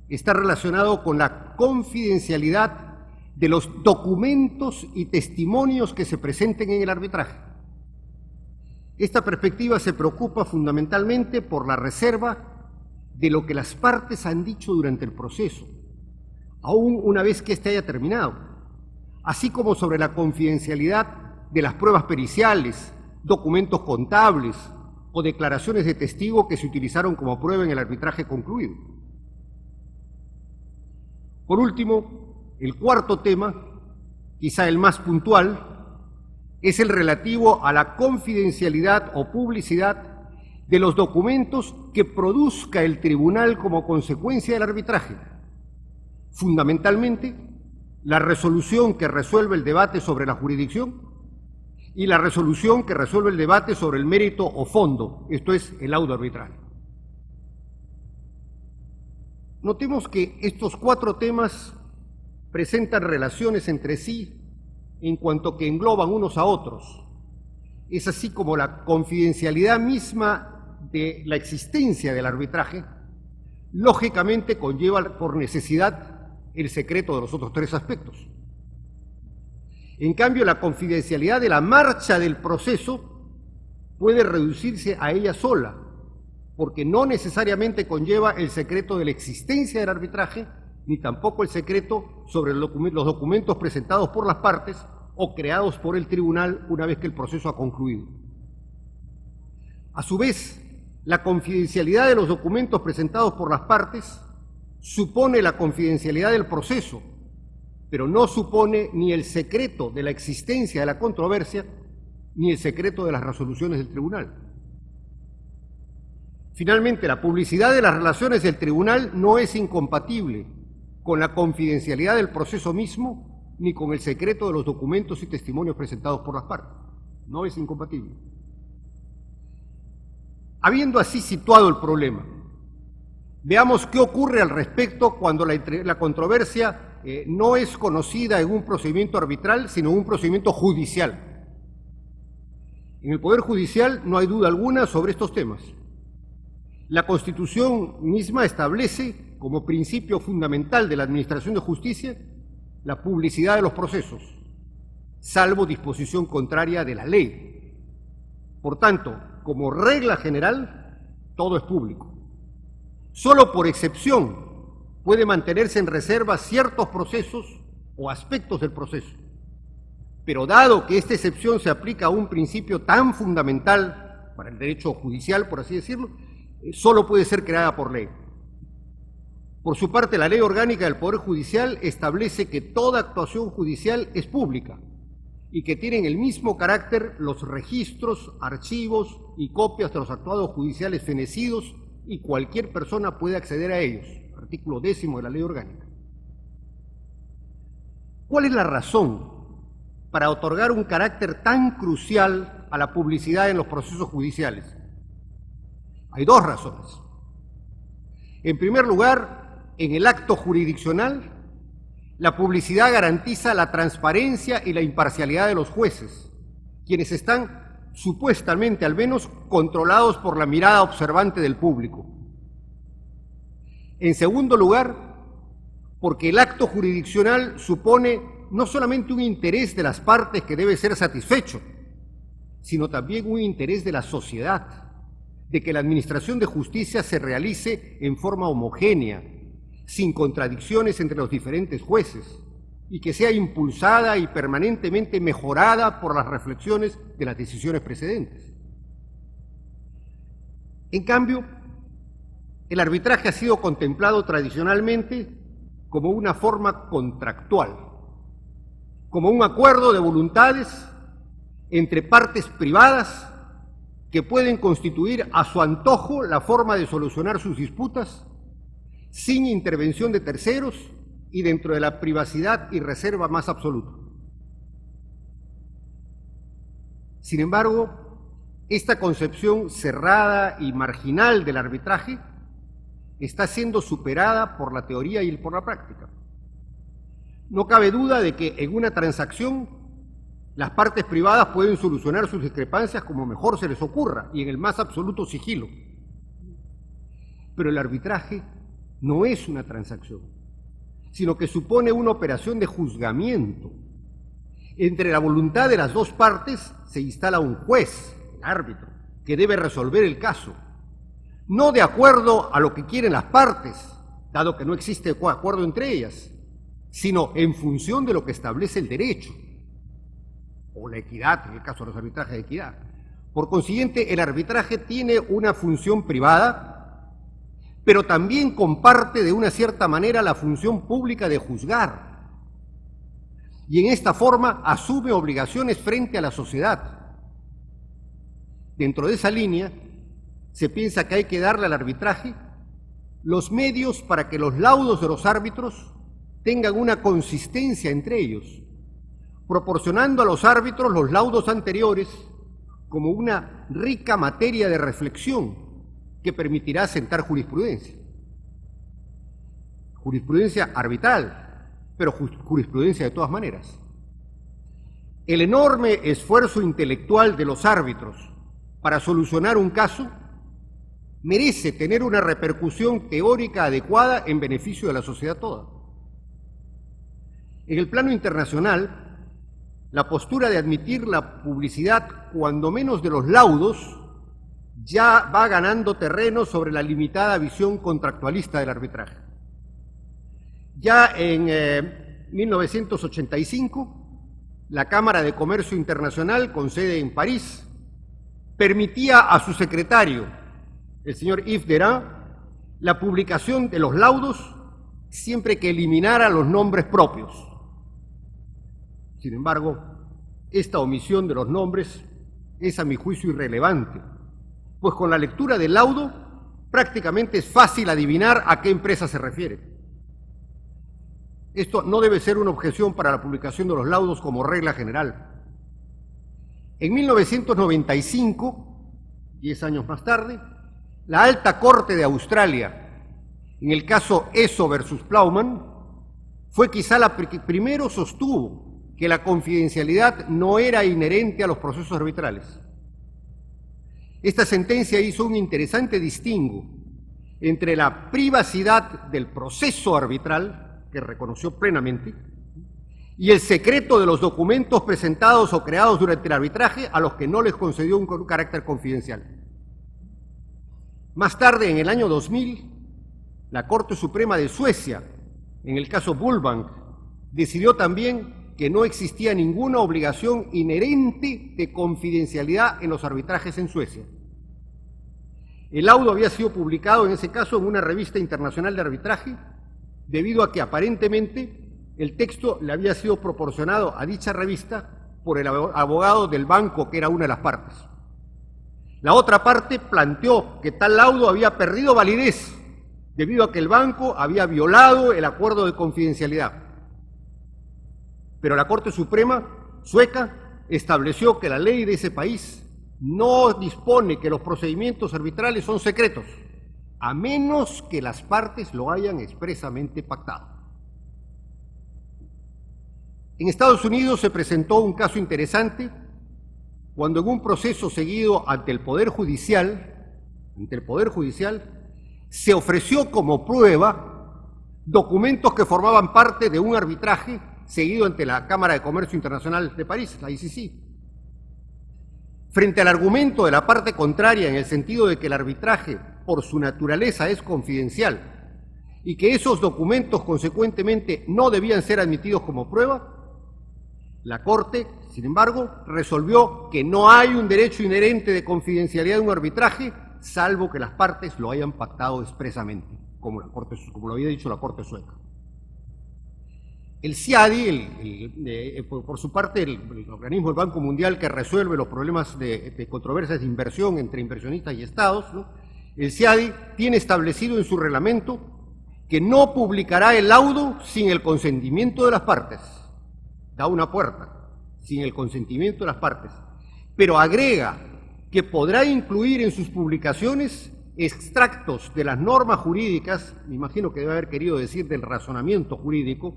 está relacionado con la confidencialidad de los documentos y testimonios que se presenten en el arbitraje. Esta perspectiva se preocupa fundamentalmente por la reserva de lo que las partes han dicho durante el proceso, aún una vez que éste haya terminado, así como sobre la confidencialidad de las pruebas periciales, documentos contables o declaraciones de testigo que se utilizaron como prueba en el arbitraje concluido. Por último, el cuarto tema, quizá el más puntual, es el relativo a la confidencialidad o publicidad de los documentos que produzca el tribunal como consecuencia del arbitraje. Fundamentalmente, la resolución que resuelve el debate sobre la jurisdicción y la resolución que resuelve el debate sobre el mérito o fondo, esto es, el laudo arbitral. Notemos que estos 4 temas presentan relaciones entre sí en cuanto que engloban unos a otros. Es así como la confidencialidad misma de la existencia del arbitraje, lógicamente conlleva por necesidad el secreto de los otros 3 aspectos. En cambio, la confidencialidad de la marcha del proceso puede reducirse a ella sola, porque no necesariamente conlleva el secreto de la existencia del arbitraje, ni tampoco el secreto sobre los documentos presentados por las partes o creados por el tribunal una vez que el proceso ha concluido. A su vez, la confidencialidad de los documentos presentados por las partes supone la confidencialidad del proceso, pero no supone ni el secreto de la existencia de la controversia, ni el secreto de las resoluciones del tribunal. Finalmente, la publicidad de las relaciones del tribunal no es incompatible con la confidencialidad del proceso mismo, ni con el secreto de los documentos y testimonios presentados por las partes. No es incompatible. Habiendo así situado el problema, veamos qué ocurre al respecto cuando la controversia no es conocida en un procedimiento arbitral, sino en un procedimiento judicial. En el Poder Judicial no hay duda alguna sobre estos temas. La Constitución misma establece como principio fundamental de la administración de justicia la publicidad de los procesos, salvo disposición contraria de la ley. Por tanto, como regla general, todo es público. Solo por excepción puede mantenerse en reserva ciertos procesos o aspectos del proceso. Pero dado que esta excepción se aplica a un principio tan fundamental para el derecho judicial, por así decirlo, solo puede ser creada por ley. Por su parte, la Ley Orgánica del Poder Judicial establece que toda actuación judicial es pública y que tienen el mismo carácter los registros, archivos y copias de los actuados judiciales fenecidos, y cualquier persona puede acceder a ellos. Artículo 10 de la Ley Orgánica. ¿Cuál es la razón para otorgar un carácter tan crucial a la publicidad en los procesos judiciales? Hay dos razones. En primer lugar, en el acto jurisdiccional, la publicidad garantiza la transparencia y la imparcialidad de los jueces, quienes están supuestamente al menos controlados por la mirada observante del público. En segundo lugar, porque el acto jurisdiccional supone no solamente un interés de las partes que debe ser satisfecho, sino también un interés de la sociedad, de que la administración de justicia se realice en forma homogénea, sin contradicciones entre los diferentes jueces, y que sea impulsada y permanentemente mejorada por las reflexiones de las decisiones precedentes. En cambio, el arbitraje ha sido contemplado tradicionalmente como una forma contractual, como un acuerdo de voluntades entre partes privadas que pueden constituir a su antojo la forma de solucionar sus disputas sin intervención de terceros y dentro de la privacidad y reserva más absoluta. Sin embargo, esta concepción cerrada y marginal del arbitraje está siendo superada por la teoría y por la práctica. No cabe duda de que en una transacción las partes privadas pueden solucionar sus discrepancias como mejor se les ocurra y en el más absoluto sigilo. Pero el arbitraje no es una transacción, sino que supone una operación de juzgamiento. Entre la voluntad de las dos partes se instala un juez, el árbitro, que debe resolver el caso, no de acuerdo a lo que quieren las partes, dado que no existe acuerdo entre ellas, sino en función de lo que establece el derecho, o la equidad, en el caso de los arbitrajes de equidad. Por consiguiente, el arbitraje tiene una función privada, pero también comparte de una cierta manera la función pública de juzgar, y en esta forma asume obligaciones frente a la sociedad. Dentro de esa línea, se piensa que hay que darle al arbitraje los medios para que los laudos de los árbitros tengan una consistencia entre ellos, proporcionando a los árbitros los laudos anteriores como una rica materia de reflexión que permitirá sentar jurisprudencia. Jurisprudencia arbitral, pero jurisprudencia de todas maneras. El enorme esfuerzo intelectual de los árbitros para solucionar un caso merece tener una repercusión teórica adecuada en beneficio de la sociedad toda. En el plano internacional, la postura de admitir la publicidad, cuando menos de los laudos, ya va ganando terreno sobre la limitada visión contractualista del arbitraje. Ya en 1985, la Cámara de Comercio Internacional, con sede en París, permitía a su secretario, el señor Yves Dérin, la publicación de los laudos siempre que eliminara los nombres propios. Sin embargo, esta omisión de los nombres es a mi juicio irrelevante, pues con la lectura del laudo prácticamente es fácil adivinar a qué empresa se refiere. Esto no debe ser una objeción para la publicación de los laudos como regla general. En 1995, 10 años más tarde, la Alta Corte de Australia, en el caso ESO versus Plowman, fue quizá la que primero sostuvo que la confidencialidad no era inherente a los procesos arbitrales. Esta sentencia hizo un interesante distingo entre la privacidad del proceso arbitral, que reconoció plenamente, y el secreto de los documentos presentados o creados durante el arbitraje a los que no les concedió un carácter confidencial. Más tarde, en el año 2000, la Corte Suprema de Suecia, en el caso Bullbank, decidió también que no existía ninguna obligación inherente de confidencialidad en los arbitrajes en Suecia. El laudo había sido publicado en ese caso en una revista internacional de arbitraje, debido a que aparentemente el texto le había sido proporcionado a dicha revista por el abogado del banco que era una de las partes. La otra parte planteó que tal laudo había perdido validez debido a que el banco había violado el acuerdo de confidencialidad. Pero la Corte Suprema sueca estableció que la ley de ese país no dispone que los procedimientos arbitrales son secretos, a menos que las partes lo hayan expresamente pactado. En Estados Unidos se presentó un caso interesante cuando en un proceso seguido ante el Poder Judicial, se ofreció como prueba documentos que formaban parte de un arbitraje seguido ante la Cámara de Comercio Internacional de París, la ICC. Frente al argumento de la parte contraria en el sentido de que el arbitraje por su naturaleza es confidencial y que esos documentos consecuentemente no debían ser admitidos como prueba, la Corte, sin embargo, resolvió que no hay un derecho inherente de confidencialidad en un arbitraje, salvo que las partes lo hayan pactado expresamente, como lo había dicho la Corte sueca. El CIADI, por su parte, el organismo del Banco Mundial que resuelve los problemas de controversias de inversión entre inversionistas y estados, ¿no? El CIADI tiene establecido en su reglamento que no publicará el laudo sin el consentimiento de las partes. Da una puerta, sin el consentimiento de las partes, pero agrega que podrá incluir en sus publicaciones extractos de las normas jurídicas, me imagino que debe haber querido decir del razonamiento jurídico,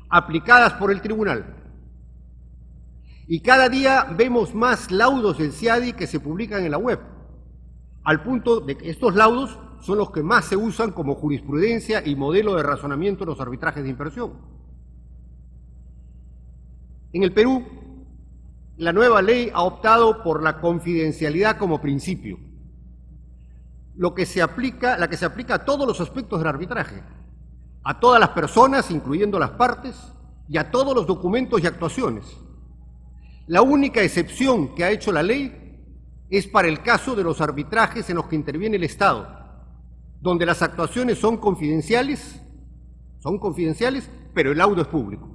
aplicadas por el tribunal. Y cada día vemos más laudos del CIADI que se publican en la web, al punto de que estos laudos son los que más se usan como jurisprudencia y modelo de razonamiento en los arbitrajes de inversión. En el Perú, la nueva ley ha optado por la confidencialidad como principio, la que se aplica a todos los aspectos del arbitraje, a todas las personas, incluyendo las partes, y a todos los documentos y actuaciones. La única excepción que ha hecho la ley es para el caso de los arbitrajes en los que interviene el Estado, donde las actuaciones son confidenciales, pero el laudo es público.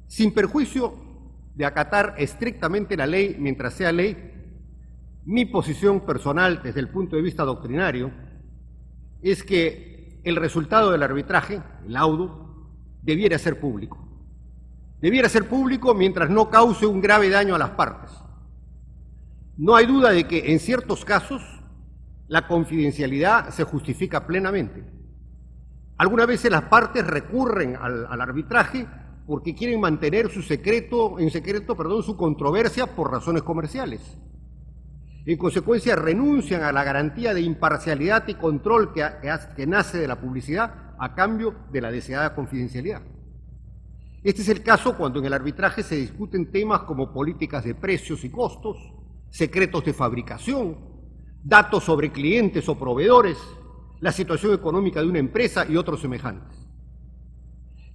Sin perjuicio de acatar estrictamente la ley mientras sea ley, mi posición personal desde el punto de vista doctrinario es que el resultado del arbitraje, el laudo, debiera ser público. Debiera ser público mientras no cause un grave daño a las partes. No hay duda de que en ciertos casos la confidencialidad se justifica plenamente. Algunas veces las partes recurren al arbitraje porque quieren mantener su controversia por razones comerciales. En consecuencia, renuncian a la garantía de imparcialidad y control que nace de la publicidad a cambio de la deseada confidencialidad. Este es el caso cuando en el arbitraje se discuten temas como políticas de precios y costos, secretos de fabricación, datos sobre clientes o proveedores, la situación económica de una empresa y otros semejantes.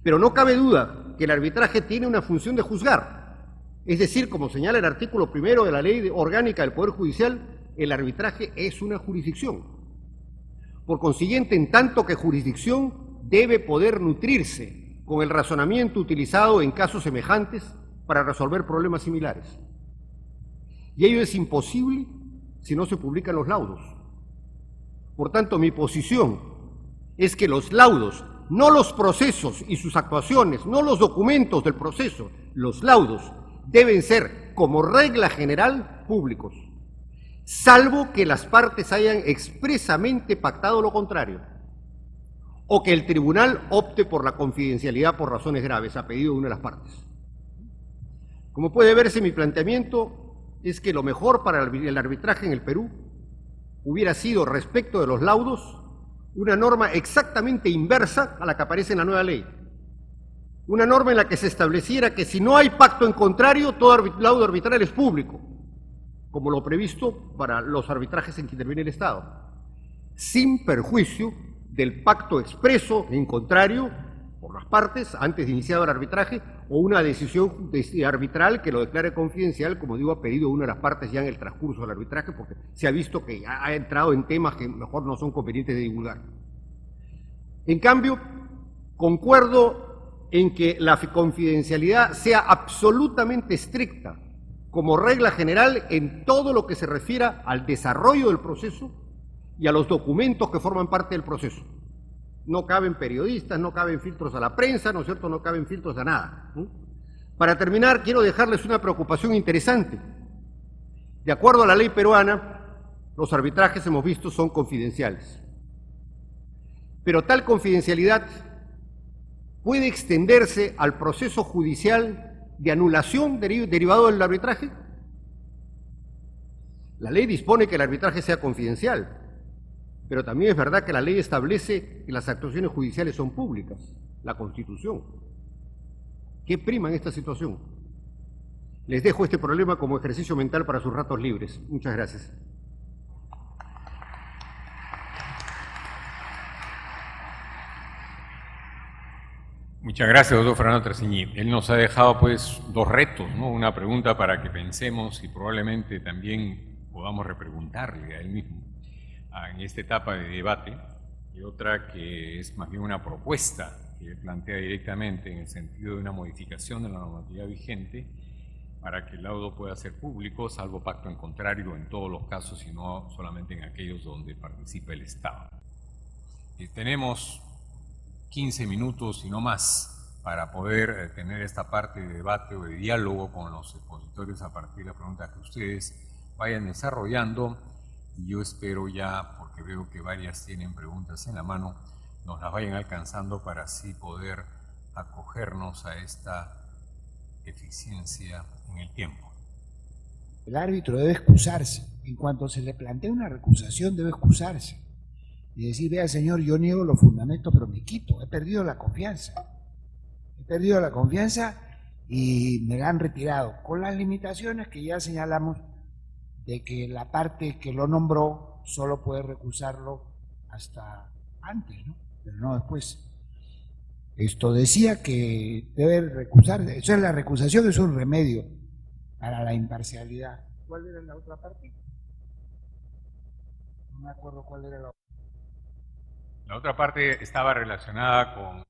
Pero no cabe duda que el arbitraje tiene una función de juzgar. Es decir, como señala el artículo 1 de la Ley Orgánica del Poder Judicial, el arbitraje es una jurisdicción. Por consiguiente, en tanto que jurisdicción, debe poder nutrirse con el razonamiento utilizado en casos semejantes para resolver problemas similares. Y ello es imposible si no se publican los laudos. Por tanto, mi posición es que los laudos, no los procesos y sus actuaciones, no los documentos del proceso, los laudos deben ser, como regla general, públicos, salvo que las partes hayan expresamente pactado lo contrario, o que el tribunal opte por la confidencialidad por razones graves, a pedido de una de las partes. Como puede verse, mi planteamiento es que lo mejor para el arbitraje en el Perú hubiera sido respecto de los laudos una norma exactamente inversa a la que aparece en la nueva ley. Una norma en la que se estableciera que si no hay pacto en contrario, todo laudo arbitral es público, como lo previsto para los arbitrajes en que interviene el Estado, sin perjuicio del pacto expreso en contrario por las partes antes de iniciado el arbitraje o una decisión arbitral que lo declare confidencial, como digo, a pedido de una de las partes ya en el transcurso del arbitraje, porque se ha visto que ha entrado en temas que mejor no son convenientes de divulgar. En cambio, concuerdo en que la confidencialidad sea absolutamente estricta como regla general en todo lo que se refiera al desarrollo del proceso y a los documentos que forman parte del proceso. No caben periodistas, no caben filtros a la prensa, ¿no es cierto?, no caben filtros a nada. Para terminar, quiero dejarles una preocupación interesante. De acuerdo a la ley peruana, los arbitrajes, hemos visto, son confidenciales. Pero tal confidencialidad puede extenderse al proceso judicial de anulación derivado del arbitraje. La ley dispone que el arbitraje sea confidencial, pero también es verdad que la ley establece que las actuaciones judiciales son públicas, la Constitución. ¿Qué prima en esta situación? Les dejo este problema como ejercicio mental para sus ratos libres. Muchas gracias. Muchas gracias, doctor Fernando Tersigni. Él nos ha dejado pues dos retos, ¿no? Una pregunta para que pensemos y probablemente también podamos repreguntarle a él mismo en esta etapa de debate, y otra que es más bien una propuesta que él plantea directamente en el sentido de una modificación de la normatividad vigente para que el laudo pueda ser público, salvo pacto en contrario en todos los casos y no solamente en aquellos donde participa el Estado. Tenemos 15 minutos y no más para poder tener esta parte de debate o de diálogo con los expositores a partir de la pregunta que ustedes vayan desarrollando. Y yo espero ya, porque veo que varias tienen preguntas en la mano, nos las vayan alcanzando para así poder acogernos a esta eficiencia en el tiempo. El árbitro debe excusarse. En cuanto se le plantea una recusación, debe excusarse. Y decir, vea señor, yo niego los fundamentos, pero me quito, he perdido la confianza. He perdido la confianza y me la han retirado, con las limitaciones que ya señalamos de que la parte que lo nombró solo puede recusarlo hasta antes, ¿no? Pero no después. Esto decía que debe recusar, eso es la recusación, es un remedio para la imparcialidad. ¿Cuál era la otra parte? No me acuerdo cuál era la otra. La otra parte estaba relacionada con...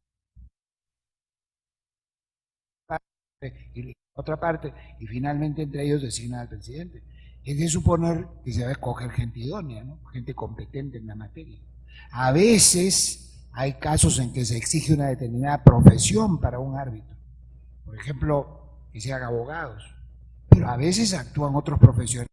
Y otra parte, y finalmente entre ellos designa al presidente. Es de suponer que se va a escoger gente idónea, ¿no? Gente competente en la materia. A veces hay casos en que se exige una determinada profesión para un árbitro. Por ejemplo, que se hagan abogados. Pero a veces actúan otros profesionales.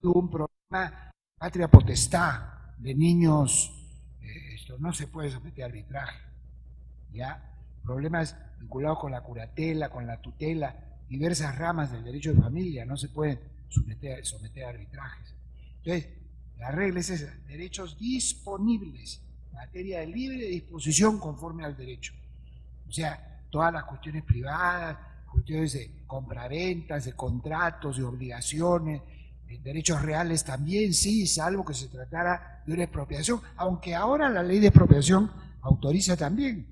Tuvo un problema, patria potestad, de niños, esto no se puede someter a arbitraje, ¿ya? Problemas vinculados con la curatela, con la tutela, diversas ramas del derecho de familia no se pueden someter a arbitrajes. Entonces, la regla es esa, derechos disponibles, materia de libre disposición conforme al derecho. O sea, todas las cuestiones privadas, cuestiones de compraventas, de contratos, de obligaciones, derechos reales también, sí, salvo que se tratara de una expropiación, aunque ahora la ley de expropiación autoriza también.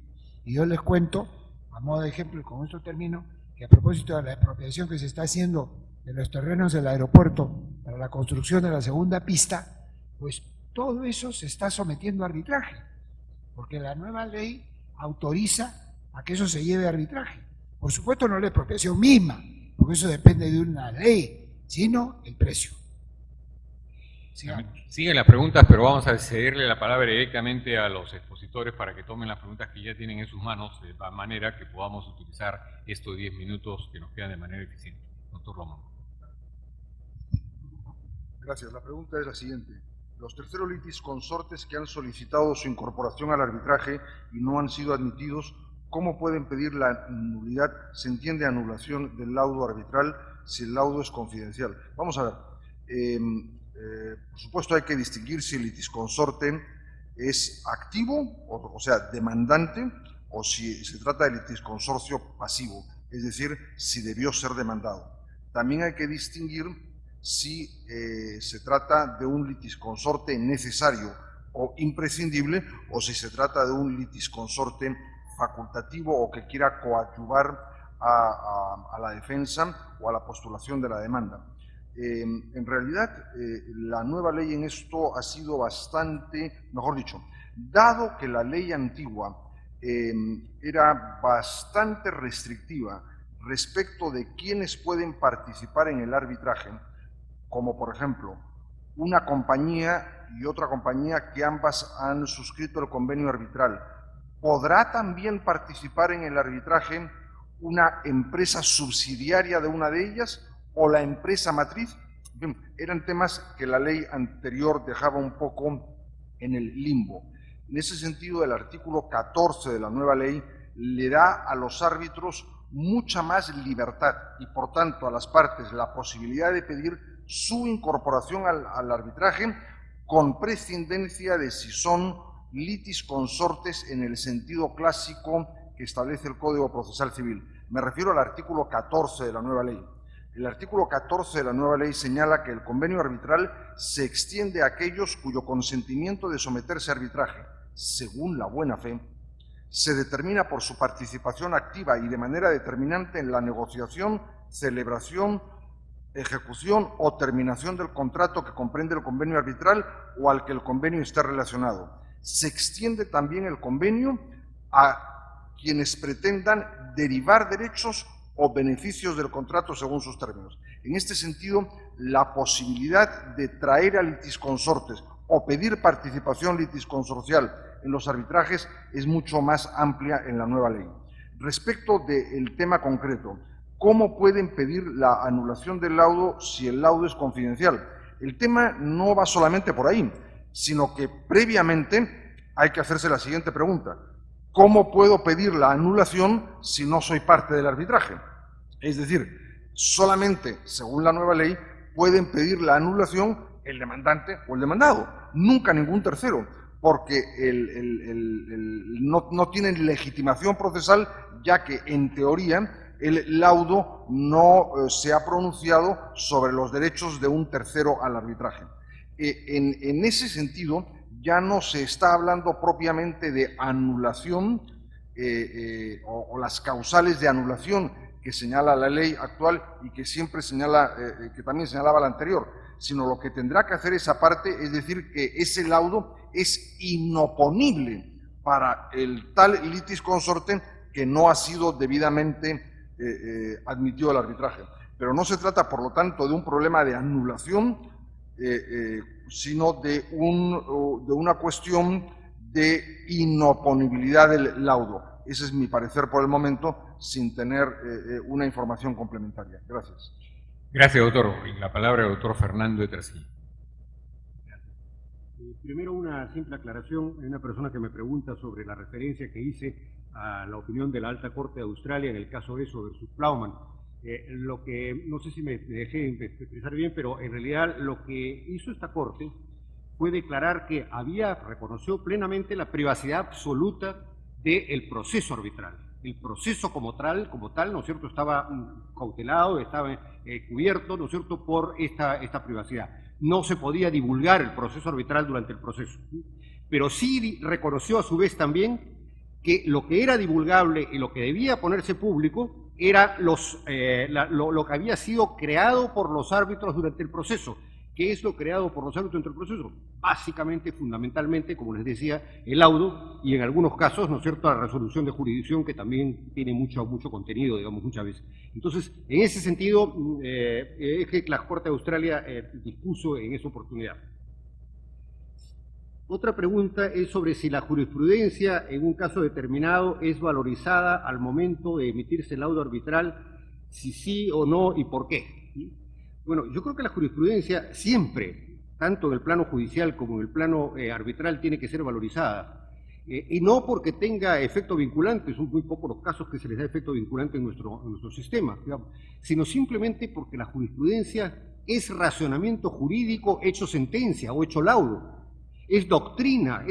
Y yo les cuento, a modo de ejemplo, y con esto termino, que a propósito de la expropiación que se está haciendo de los terrenos del aeropuerto para la construcción de la segunda pista, pues todo eso se está sometiendo a arbitraje, porque la nueva ley autoriza a que eso se lleve a arbitraje. Por supuesto no la expropiación misma, porque eso depende de una ley, sino el precio. Sigamos. Siguen las preguntas, pero vamos a cederle la palabra directamente a los expositores para que tomen las preguntas que ya tienen en sus manos, de manera que podamos utilizar estos 10 minutos que nos quedan de manera eficiente. Doctor Román. Gracias. La pregunta es la siguiente. Los terceros litis consortes que han solicitado su incorporación al arbitraje y no han sido admitidos, ¿cómo pueden pedir la nulidad, se entiende anulación del laudo arbitral, si el laudo es confidencial? Vamos a ver. Por supuesto hay que distinguir si el litisconsorte es activo, o sea, demandante, o si se trata de litisconsorcio pasivo, es decir, si debió ser demandado. También hay que distinguir si se trata de un litisconsorte necesario o imprescindible, o si se trata de un litisconsorte facultativo o que quiera coadyuvar a la defensa o a la postulación de la demanda. En realidad, la nueva ley en esto ha sido bastante, mejor dicho, dado que la ley antigua era bastante restrictiva respecto de quiénes pueden participar en el arbitraje, como por ejemplo una compañía y otra compañía que ambas han suscrito el convenio arbitral, ¿podrá también participar en el arbitraje una empresa subsidiaria de una de ellas o la empresa matriz? Bien, eran temas que la ley anterior dejaba un poco en el limbo. En ese sentido, el artículo 14 de la nueva ley le da a los árbitros mucha más libertad y, por tanto, a las partes la posibilidad de pedir su incorporación al arbitraje con prescindencia de si son litis consortes en el sentido clásico que establece el Código Procesal Civil. Me refiero al artículo 14 de la nueva ley. El artículo 14 de la nueva ley señala que el convenio arbitral se extiende a aquellos cuyo consentimiento de someterse a arbitraje, según la buena fe, se determina por su participación activa y de manera determinante en la negociación, celebración, ejecución o terminación del contrato que comprende el convenio arbitral o al que el convenio esté relacionado. Se extiende también el convenio a quienes pretendan derivar derechos o beneficios del contrato según sus términos. En este sentido, la posibilidad de traer a litisconsortes o pedir participación litisconsorcial en los arbitrajes es mucho más amplia en la nueva ley. Respecto del tema concreto, ¿cómo pueden pedir la anulación del laudo si el laudo es confidencial? El tema no va solamente por ahí, sino que previamente hay que hacerse la siguiente pregunta. ¿Cómo puedo pedir la anulación si no soy parte del arbitraje? Es decir, solamente, según la nueva ley, pueden pedir la anulación el demandante o el demandado, nunca ningún tercero, porque no tienen legitimación procesal, ya que, en teoría, el laudo no se ha pronunciado sobre los derechos de un tercero al arbitraje. En ese sentido, ya no se está hablando propiamente de anulación o las causales de anulación que señala la ley actual y que siempre señala, que también señalaba la anterior, sino lo que tendrá que hacer esa parte es decir que ese laudo es inoponible para el tal litis consorte que no ha sido debidamente admitido al arbitraje. Pero no se trata, por lo tanto, de un problema de anulación, sino de una cuestión de inoponibilidad del laudo. Ese es mi parecer por el momento, sin tener una información complementaria. Gracias. Gracias, doctor. La palabra del doctor Fernando de Trasquillo. Primero, una simple aclaración. Hay una persona que me pregunta sobre la referencia que hice a la opinión de la Alta Corte de Australia en el caso ESO versus Plowman. Lo que, no sé si me dejé expresar bien, pero en realidad lo que hizo esta Corte fue declarar que reconoció plenamente la privacidad absoluta del proceso arbitral. El proceso como tal, ¿no es cierto?, estaba cautelado, estaba cubierto, ¿no es cierto?, por esta privacidad. No se podía divulgar el proceso arbitral durante el proceso. pero sí reconoció a su vez también que lo que era divulgable y lo que debía ponerse público era lo que había sido creado por los árbitros durante el proceso. ¿Qué es lo creado por los árbitros durante el proceso? Básicamente, fundamentalmente, como les decía, el laudo y en algunos casos, ¿no es cierto?, la resolución de jurisdicción, que también tiene mucho contenido, digamos, muchas veces. Entonces, en ese sentido, es que la Corte de Australia dispuso en esa oportunidad. Otra pregunta es sobre si la jurisprudencia en un caso determinado es valorizada al momento de emitirse el laudo arbitral, si sí o no y por qué. Bueno, yo creo que la jurisprudencia siempre, tanto en el plano judicial como en el plano arbitral, tiene que ser valorizada. Y no porque tenga efecto vinculante, son muy pocos los casos que se les da efecto vinculante en nuestro sistema, digamos, sino simplemente porque la jurisprudencia es racionamiento jurídico hecho sentencia o hecho laudo. Es doctrina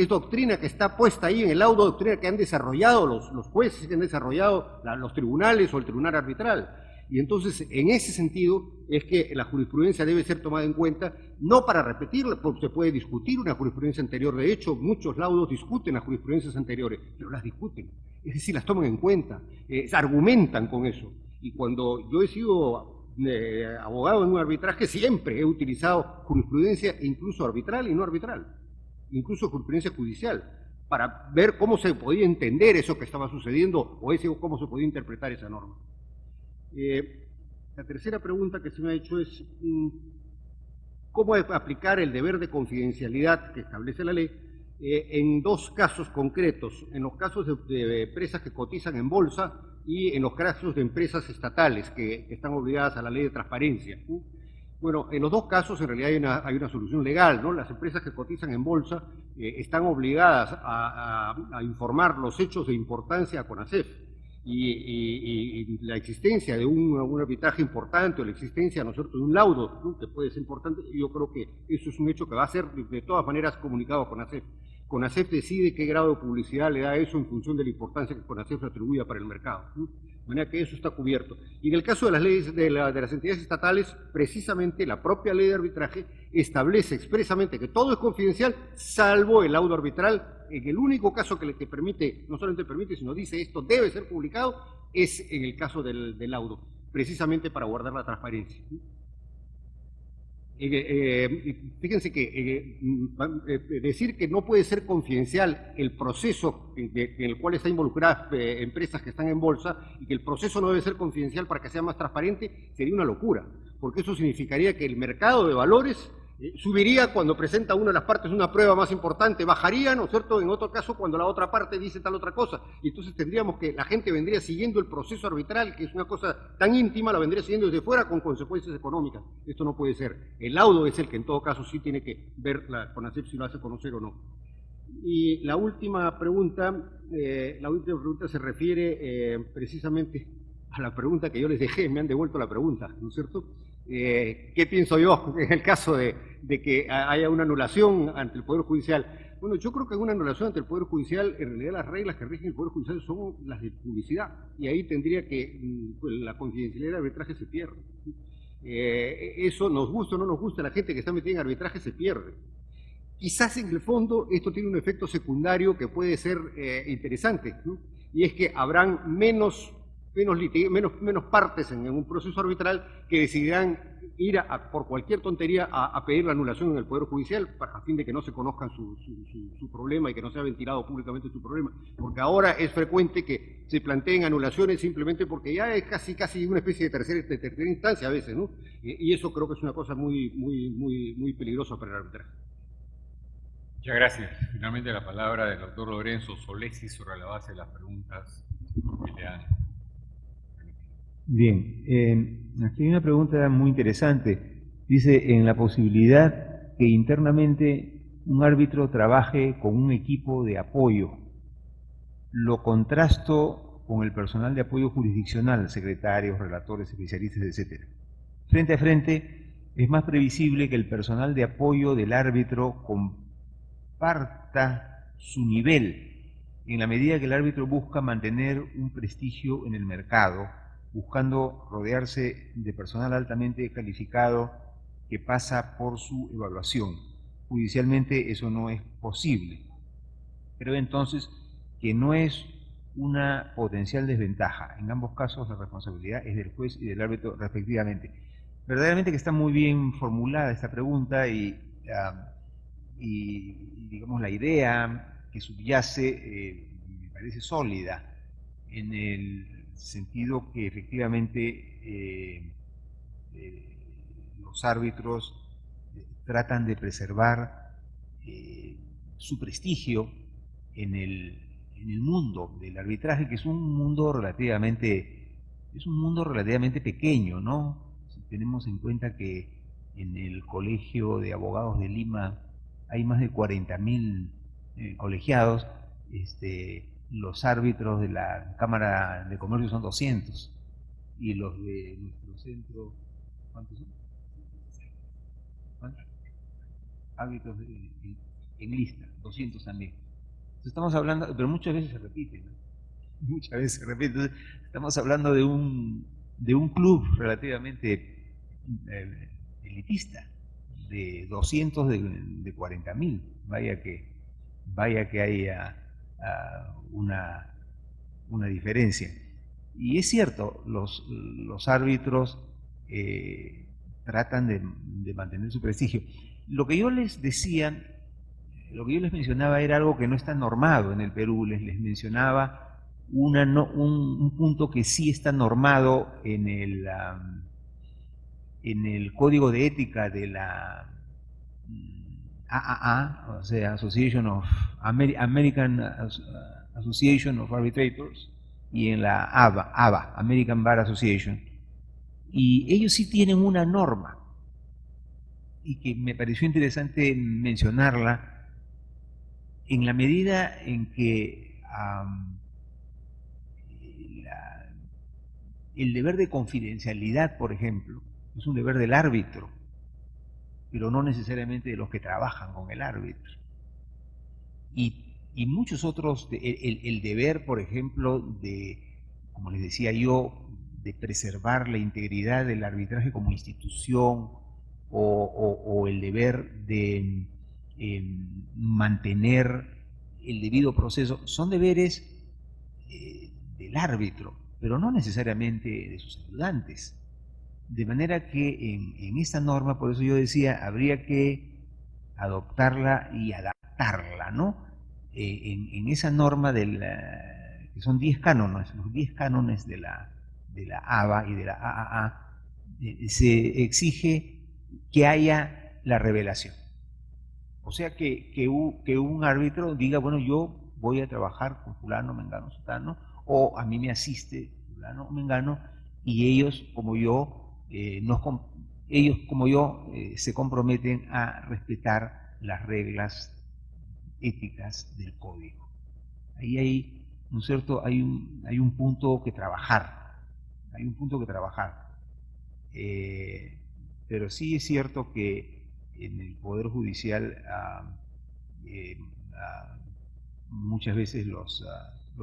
que está puesta ahí en el laudo, doctrina que han desarrollado los jueces, que han desarrollado los tribunales o el tribunal arbitral. Y entonces, en ese sentido, es que la jurisprudencia debe ser tomada en cuenta, no para repetirla, porque se puede discutir una jurisprudencia anterior. De hecho, muchos laudos discuten las jurisprudencias anteriores, pero las discuten, es decir, las toman en cuenta, se argumentan con eso. Y cuando yo he sido abogado en un arbitraje, siempre he utilizado jurisprudencia, incluso arbitral y no arbitral, incluso jurisprudencia judicial, para ver cómo se podía entender eso que estaba sucediendo o cómo se podía interpretar esa norma. La tercera pregunta que se me ha hecho es cómo aplicar el deber de confidencialidad que establece la ley en dos casos concretos, en los casos de empresas que cotizan en bolsa y en los casos de empresas estatales que están obligadas a la ley de transparencia. Bueno, en los dos casos en realidad hay una solución legal, ¿no? Las empresas que cotizan en bolsa están obligadas a informar los hechos de importancia a CONACEF y la existencia de un arbitraje importante o la existencia, ¿no es cierto?, de un laudo, ¿no?, que puede ser importante. Yo creo que eso es un hecho que va a ser de todas maneras comunicado a CONACEF. CONACEF decide qué grado de publicidad le da eso en función de la importancia que CONACEF atribuya para el mercado, ¿no? De manera que eso está cubierto. Y en el caso de las leyes de las entidades estatales, precisamente la propia ley de arbitraje establece expresamente que todo es confidencial, salvo el laudo arbitral. En el único caso que permite, no solamente permite, sino dice esto debe ser publicado, es en el caso del laudo, precisamente para guardar la transparencia. Fíjense que decir que no puede ser confidencial el proceso en el cual están involucradas empresas que están en bolsa y que el proceso no debe ser confidencial para que sea más transparente sería una locura, porque eso significaría que el mercado de valores subiría cuando presenta una de las partes una prueba más importante, bajaría, ¿no es cierto?, en otro caso cuando la otra parte dice tal otra cosa, y entonces tendríamos que la gente vendría siguiendo el proceso arbitral, que es una cosa tan íntima, la vendría siguiendo desde fuera con consecuencias económicas. Esto no puede ser. El laudo es el que en todo caso sí tiene que ver la CONACEF si lo hace conocer o no. Y la última pregunta se refiere precisamente a la pregunta que yo les dejé, me han devuelto la pregunta, ¿no es cierto? ¿Qué pienso yo en el caso de que haya una anulación ante el Poder Judicial? Bueno, yo creo que en una anulación ante el Poder Judicial, en realidad las reglas que rigen el Poder Judicial son las de publicidad, y ahí tendría que la confidencialidad del arbitraje se pierde. Eso, nos gusta o no nos gusta, la gente que está metida en arbitraje se pierde. Quizás en el fondo esto tiene un efecto secundario que puede ser interesante, ¿no? Y es que habrán menos partes en un proceso arbitral que decidirán ir por cualquier tontería a pedir la anulación en el Poder Judicial a fin de que no se conozcan su problema y que no sea ventilado públicamente su problema. Porque ahora es frecuente que se planteen anulaciones simplemente porque ya es casi una especie de tercera instancia a veces, ¿no? Y eso creo que es una cosa muy peligrosa para el arbitraje. Muchas gracias. Finalmente la palabra del doctor Lorenzo Solesi sobre la base de las preguntas que le han... Bien, aquí hay una pregunta muy interesante. Dice, en la posibilidad que internamente un árbitro trabaje con un equipo de apoyo, lo contrasto con el personal de apoyo jurisdiccional, secretarios, relatores, especialistas, etc. Frente a frente, es más previsible que el personal de apoyo del árbitro comparta su nivel, en la medida que el árbitro busca mantener un prestigio en el mercado, buscando rodearse de personal altamente calificado que pasa por su evaluación. Judicialmente eso no es posible. Creo entonces que no es una potencial desventaja. En ambos casos la responsabilidad es del juez y del árbitro respectivamente. Verdaderamente que está muy bien formulada esta pregunta y digamos la idea que subyace me parece sólida en el sentido que efectivamente los árbitros tratan de preservar su prestigio en el mundo del arbitraje, que es un mundo relativamente pequeño, ¿no? Si tenemos en cuenta que en el Colegio de Abogados de Lima hay más de 40.000 colegiados, los árbitros de la Cámara de Comercio son 200 y los de nuestro centro, ¿cuántos son? ¿Cuántos? Árbitros en lista, 200 también. Entonces estamos hablando, pero muchas veces se repite, ¿no? Muchas veces se repite. Entonces, estamos hablando de un club relativamente elitista, de 200 de 40.000. Vaya que haya una diferencia. Y es cierto, los árbitros tratan de mantener su prestigio. Lo que yo les decía, lo que yo les mencionaba era algo que no está normado en el Perú. Les mencionaba un punto que sí está normado en el Código de Ética de la AAA, o sea, American Association of Arbitrators, y en la ABA, American Bar Association. Y ellos sí tienen una norma, y que me pareció interesante mencionarla, en la medida en que el deber de confidencialidad, por ejemplo, es un deber del árbitro, pero no necesariamente de los que trabajan con el árbitro. Y muchos otros, el deber, por ejemplo, de, como les decía yo, de preservar la integridad del arbitraje como institución, o el deber de mantener el debido proceso, son deberes del árbitro, pero no necesariamente de sus ayudantes. De manera que en esta norma, por eso yo decía, habría que adoptarla y adaptarla, ¿no? En esa norma que son 10 cánones, los 10 cánones de la ABA y de la AAA, se exige que haya la revelación. O sea, que un árbitro diga, bueno, yo voy a trabajar con fulano, mengano, sutano, o a mí me asiste fulano, mengano, y ellos como yo se comprometen a respetar las reglas éticas del código. Ahí hay, ¿no es cierto?, hay un punto que trabajar, pero sí es cierto que en el Poder Judicial muchas veces los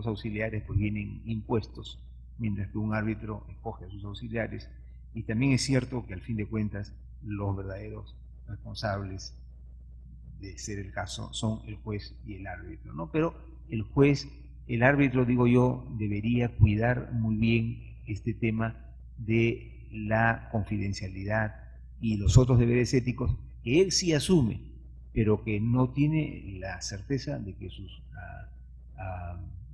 auxiliares pues vienen impuestos, mientras que un árbitro escoge a sus auxiliares. Y también es cierto que al fin de cuentas los verdaderos responsables, de ser el caso, son el juez y el árbitro, ¿no? Pero el árbitro, digo yo, debería cuidar muy bien este tema de la confidencialidad y los otros deberes éticos que él sí asume, pero que no tiene la certeza de que sus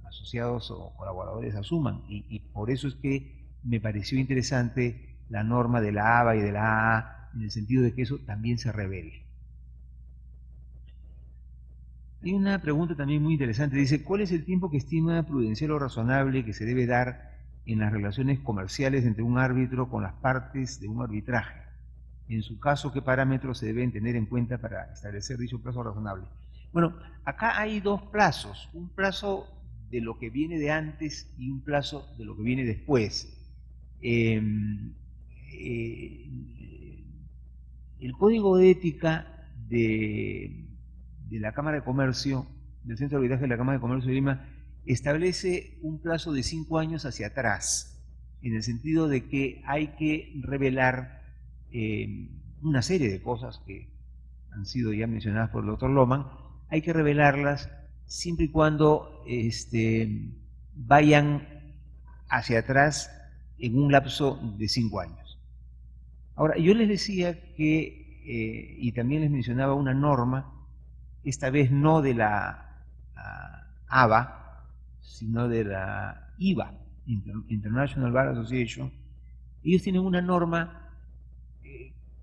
asociados o colaboradores asuman. Y por eso es que me pareció interesante la norma de la ABA y de la AA, en el sentido de que eso también se revele. Hay una pregunta también muy interesante, dice, ¿cuál es el tiempo que estima prudencial o razonable que se debe dar en las relaciones comerciales entre un árbitro con las partes de un arbitraje? En su caso, ¿qué parámetros se deben tener en cuenta para establecer dicho plazo razonable? Bueno, acá hay dos plazos, un plazo de lo que viene de antes y un plazo de lo que viene después. El Código de Ética de la Cámara de Comercio, del Centro de Arbitraje de la Cámara de Comercio de Lima, establece un plazo de 5 años hacia atrás, en el sentido de que hay que revelar una serie de cosas que han sido ya mencionadas por el doctor Lohmann, hay que revelarlas siempre y cuando vayan hacia atrás en un lapso de 5 años. Ahora, yo les decía que, y también les mencionaba una norma, esta vez no de la ABA, sino de la IVA, International Bar Association. Ellos tienen una norma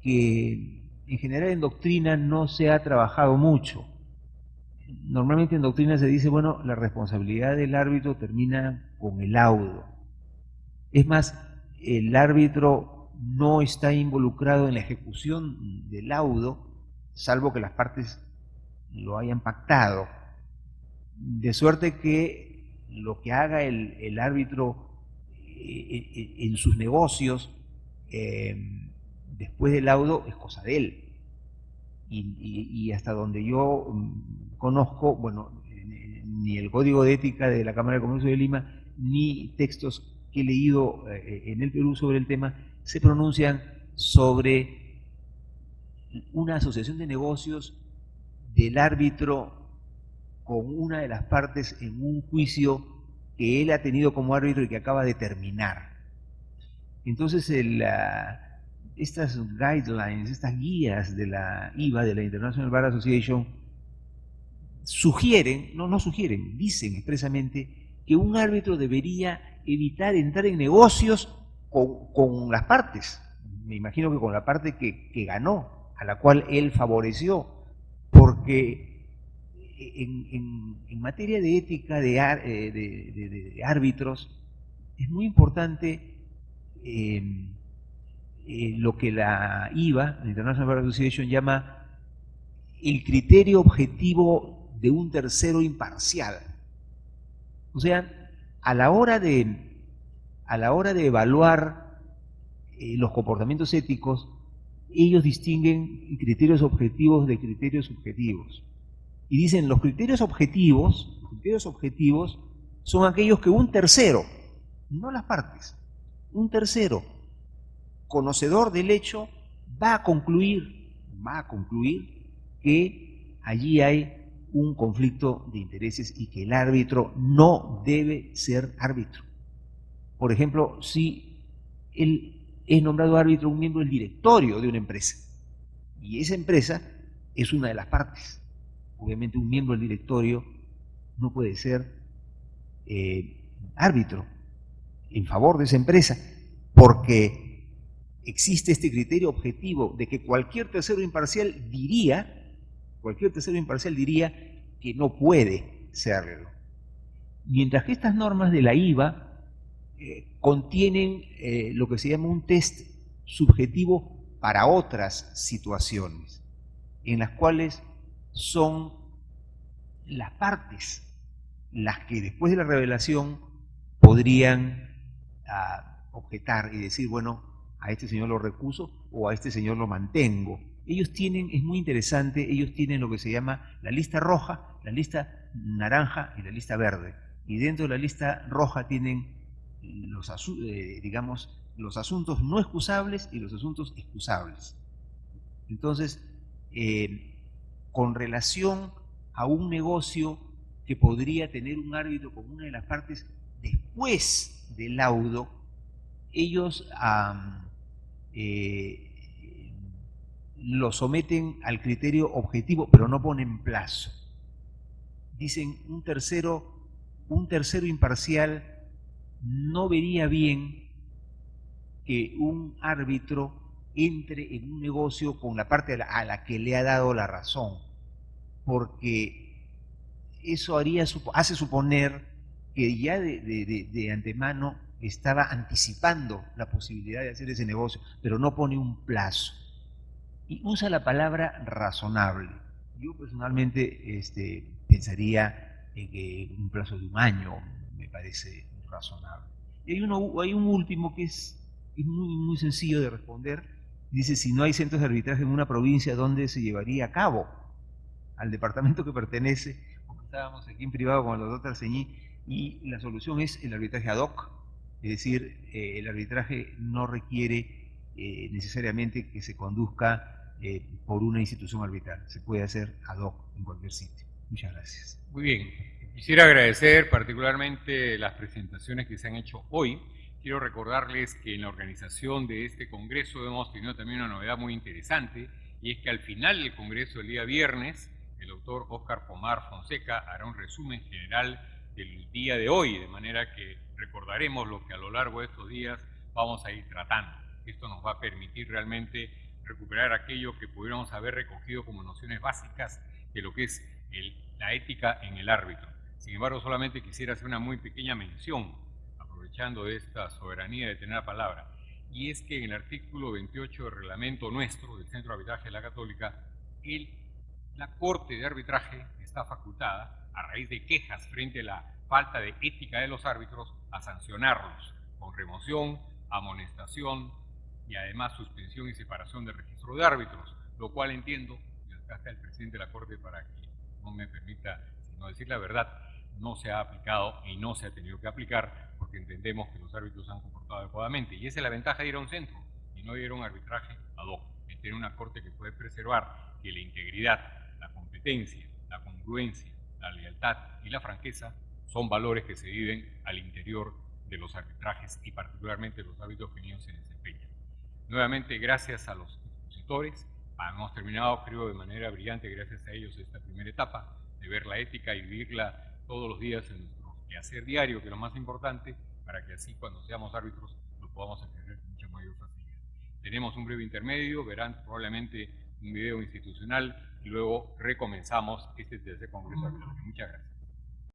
que en general en doctrina no se ha trabajado mucho. Normalmente en doctrina se dice, bueno, la responsabilidad del árbitro termina con el laudo. Es más, el árbitro no está involucrado en la ejecución del laudo, salvo que las partes lo hayan pactado. De suerte que lo que haga el árbitro en sus negocios después del laudo es cosa de él. Y hasta donde yo conozco, bueno, ni el Código de Ética de la Cámara de Comercio de Lima, ni textos que he leído en el Perú sobre el tema, se pronuncian sobre una asociación de negocios del árbitro con una de las partes en un juicio que él ha tenido como árbitro y que acaba de terminar. Entonces, estas guidelines, estas guías de la IVA, de la International Bar Association, dicen expresamente que un árbitro debería evitar entrar en negocios con las partes. Me imagino que con la parte que ganó, a la cual él favoreció, porque en materia de ética de árbitros es muy importante lo que la IVA, la International Bar Association, llama el criterio objetivo de un tercero imparcial. O sea, a la hora de evaluar los comportamientos éticos, ellos distinguen criterios objetivos de criterios subjetivos. Y dicen, los criterios objetivos son aquellos que un tercero, no las partes, un tercero, conocedor del hecho, va a concluir que allí hay un conflicto de intereses y que el árbitro no debe ser árbitro. Por ejemplo, si él es nombrado árbitro un miembro del directorio de una empresa y esa empresa es una de las partes, obviamente un miembro del directorio no puede ser árbitro en favor de esa empresa, porque existe este criterio objetivo de que cualquier tercero imparcial diría que no puede serlo. Mientras que estas normas de la IVA contienen lo que se llama un test subjetivo para otras situaciones, en las cuales son las partes las que después de la revelación podrían objetar y decir, bueno, a este señor lo recuso o a este señor lo mantengo. Ellos tienen, es muy interesante, ellos tienen lo que se llama la lista roja, la lista naranja y la lista verde. Y dentro de la lista roja tienen los asuntos no excusables y los asuntos excusables. Entonces, con relación a un negocio que podría tener un árbitro con una de las partes después del laudo, ellos lo someten al criterio objetivo, pero no ponen plazo. Dicen, un tercero imparcial no vería bien que un árbitro entre en un negocio con la parte a la que le ha dado la razón, porque eso hace suponer que ya de antemano estaba anticipando la posibilidad de hacer ese negocio, pero no pone un plazo. Y usa la palabra razonable. Yo personalmente pensaría en que un plazo de 1 año me parece razonable. Y hay un último que es muy, muy sencillo de responder. Dice, si no hay centros de arbitraje en una provincia, ¿dónde se llevaría a cabo? Al departamento que pertenece, porque estábamos aquí en privado con el doctor Arceñí, y la solución es el arbitraje ad hoc, es decir, el arbitraje no requiere necesariamente que se conduzca por una institución arbitral, se puede hacer ad hoc en cualquier sitio. Muchas gracias. Muy bien. Quisiera agradecer particularmente las presentaciones que se han hecho hoy. Quiero recordarles que en la organización de este congreso hemos tenido también una novedad muy interesante, y es que al final del congreso, el día viernes, el doctor Óscar Pomar Fonseca hará un resumen general del día de hoy, de manera que recordaremos lo que a lo largo de estos días vamos a ir tratando. Esto nos va a permitir realmente recuperar aquello que pudiéramos haber recogido como nociones básicas de lo que es la ética en el árbitro. Sin embargo, solamente quisiera hacer una muy pequeña mención, aprovechando de esta soberanía de tener la palabra, y es que en el artículo 28 del reglamento nuestro, del Centro de Arbitraje de la Católica, la Corte de Arbitraje está facultada, a raíz de quejas frente a la falta de ética de los árbitros, a sancionarlos con remoción, amonestación y además suspensión y separación del registro de árbitros, lo cual entiendo, y acá está el presidente de la Corte para que no me permita sino decir la verdad, no se ha aplicado y no se ha tenido que aplicar porque entendemos que los árbitros se han comportado adecuadamente. Y esa es la ventaja de ir a un centro y no ir a un arbitraje ad hoc, de tener una corte que puede preservar que la integridad, la competencia, la congruencia, la lealtad y la franqueza son valores que se viven al interior de los arbitrajes y particularmente los árbitros que en ellos se desempeñan. Nuevamente, gracias a los expositores. Hemos terminado, creo, de manera brillante, gracias a ellos, esta primera etapa de ver la ética y vivirla todos los días en nuestro quehacer diario, que es lo más importante, para que así cuando seamos árbitros lo podamos ejercer con mucha mayor facilidad. Tenemos un breve intermedio, verán probablemente un video institucional y luego recomenzamos este tercer congreso. Muchas gracias.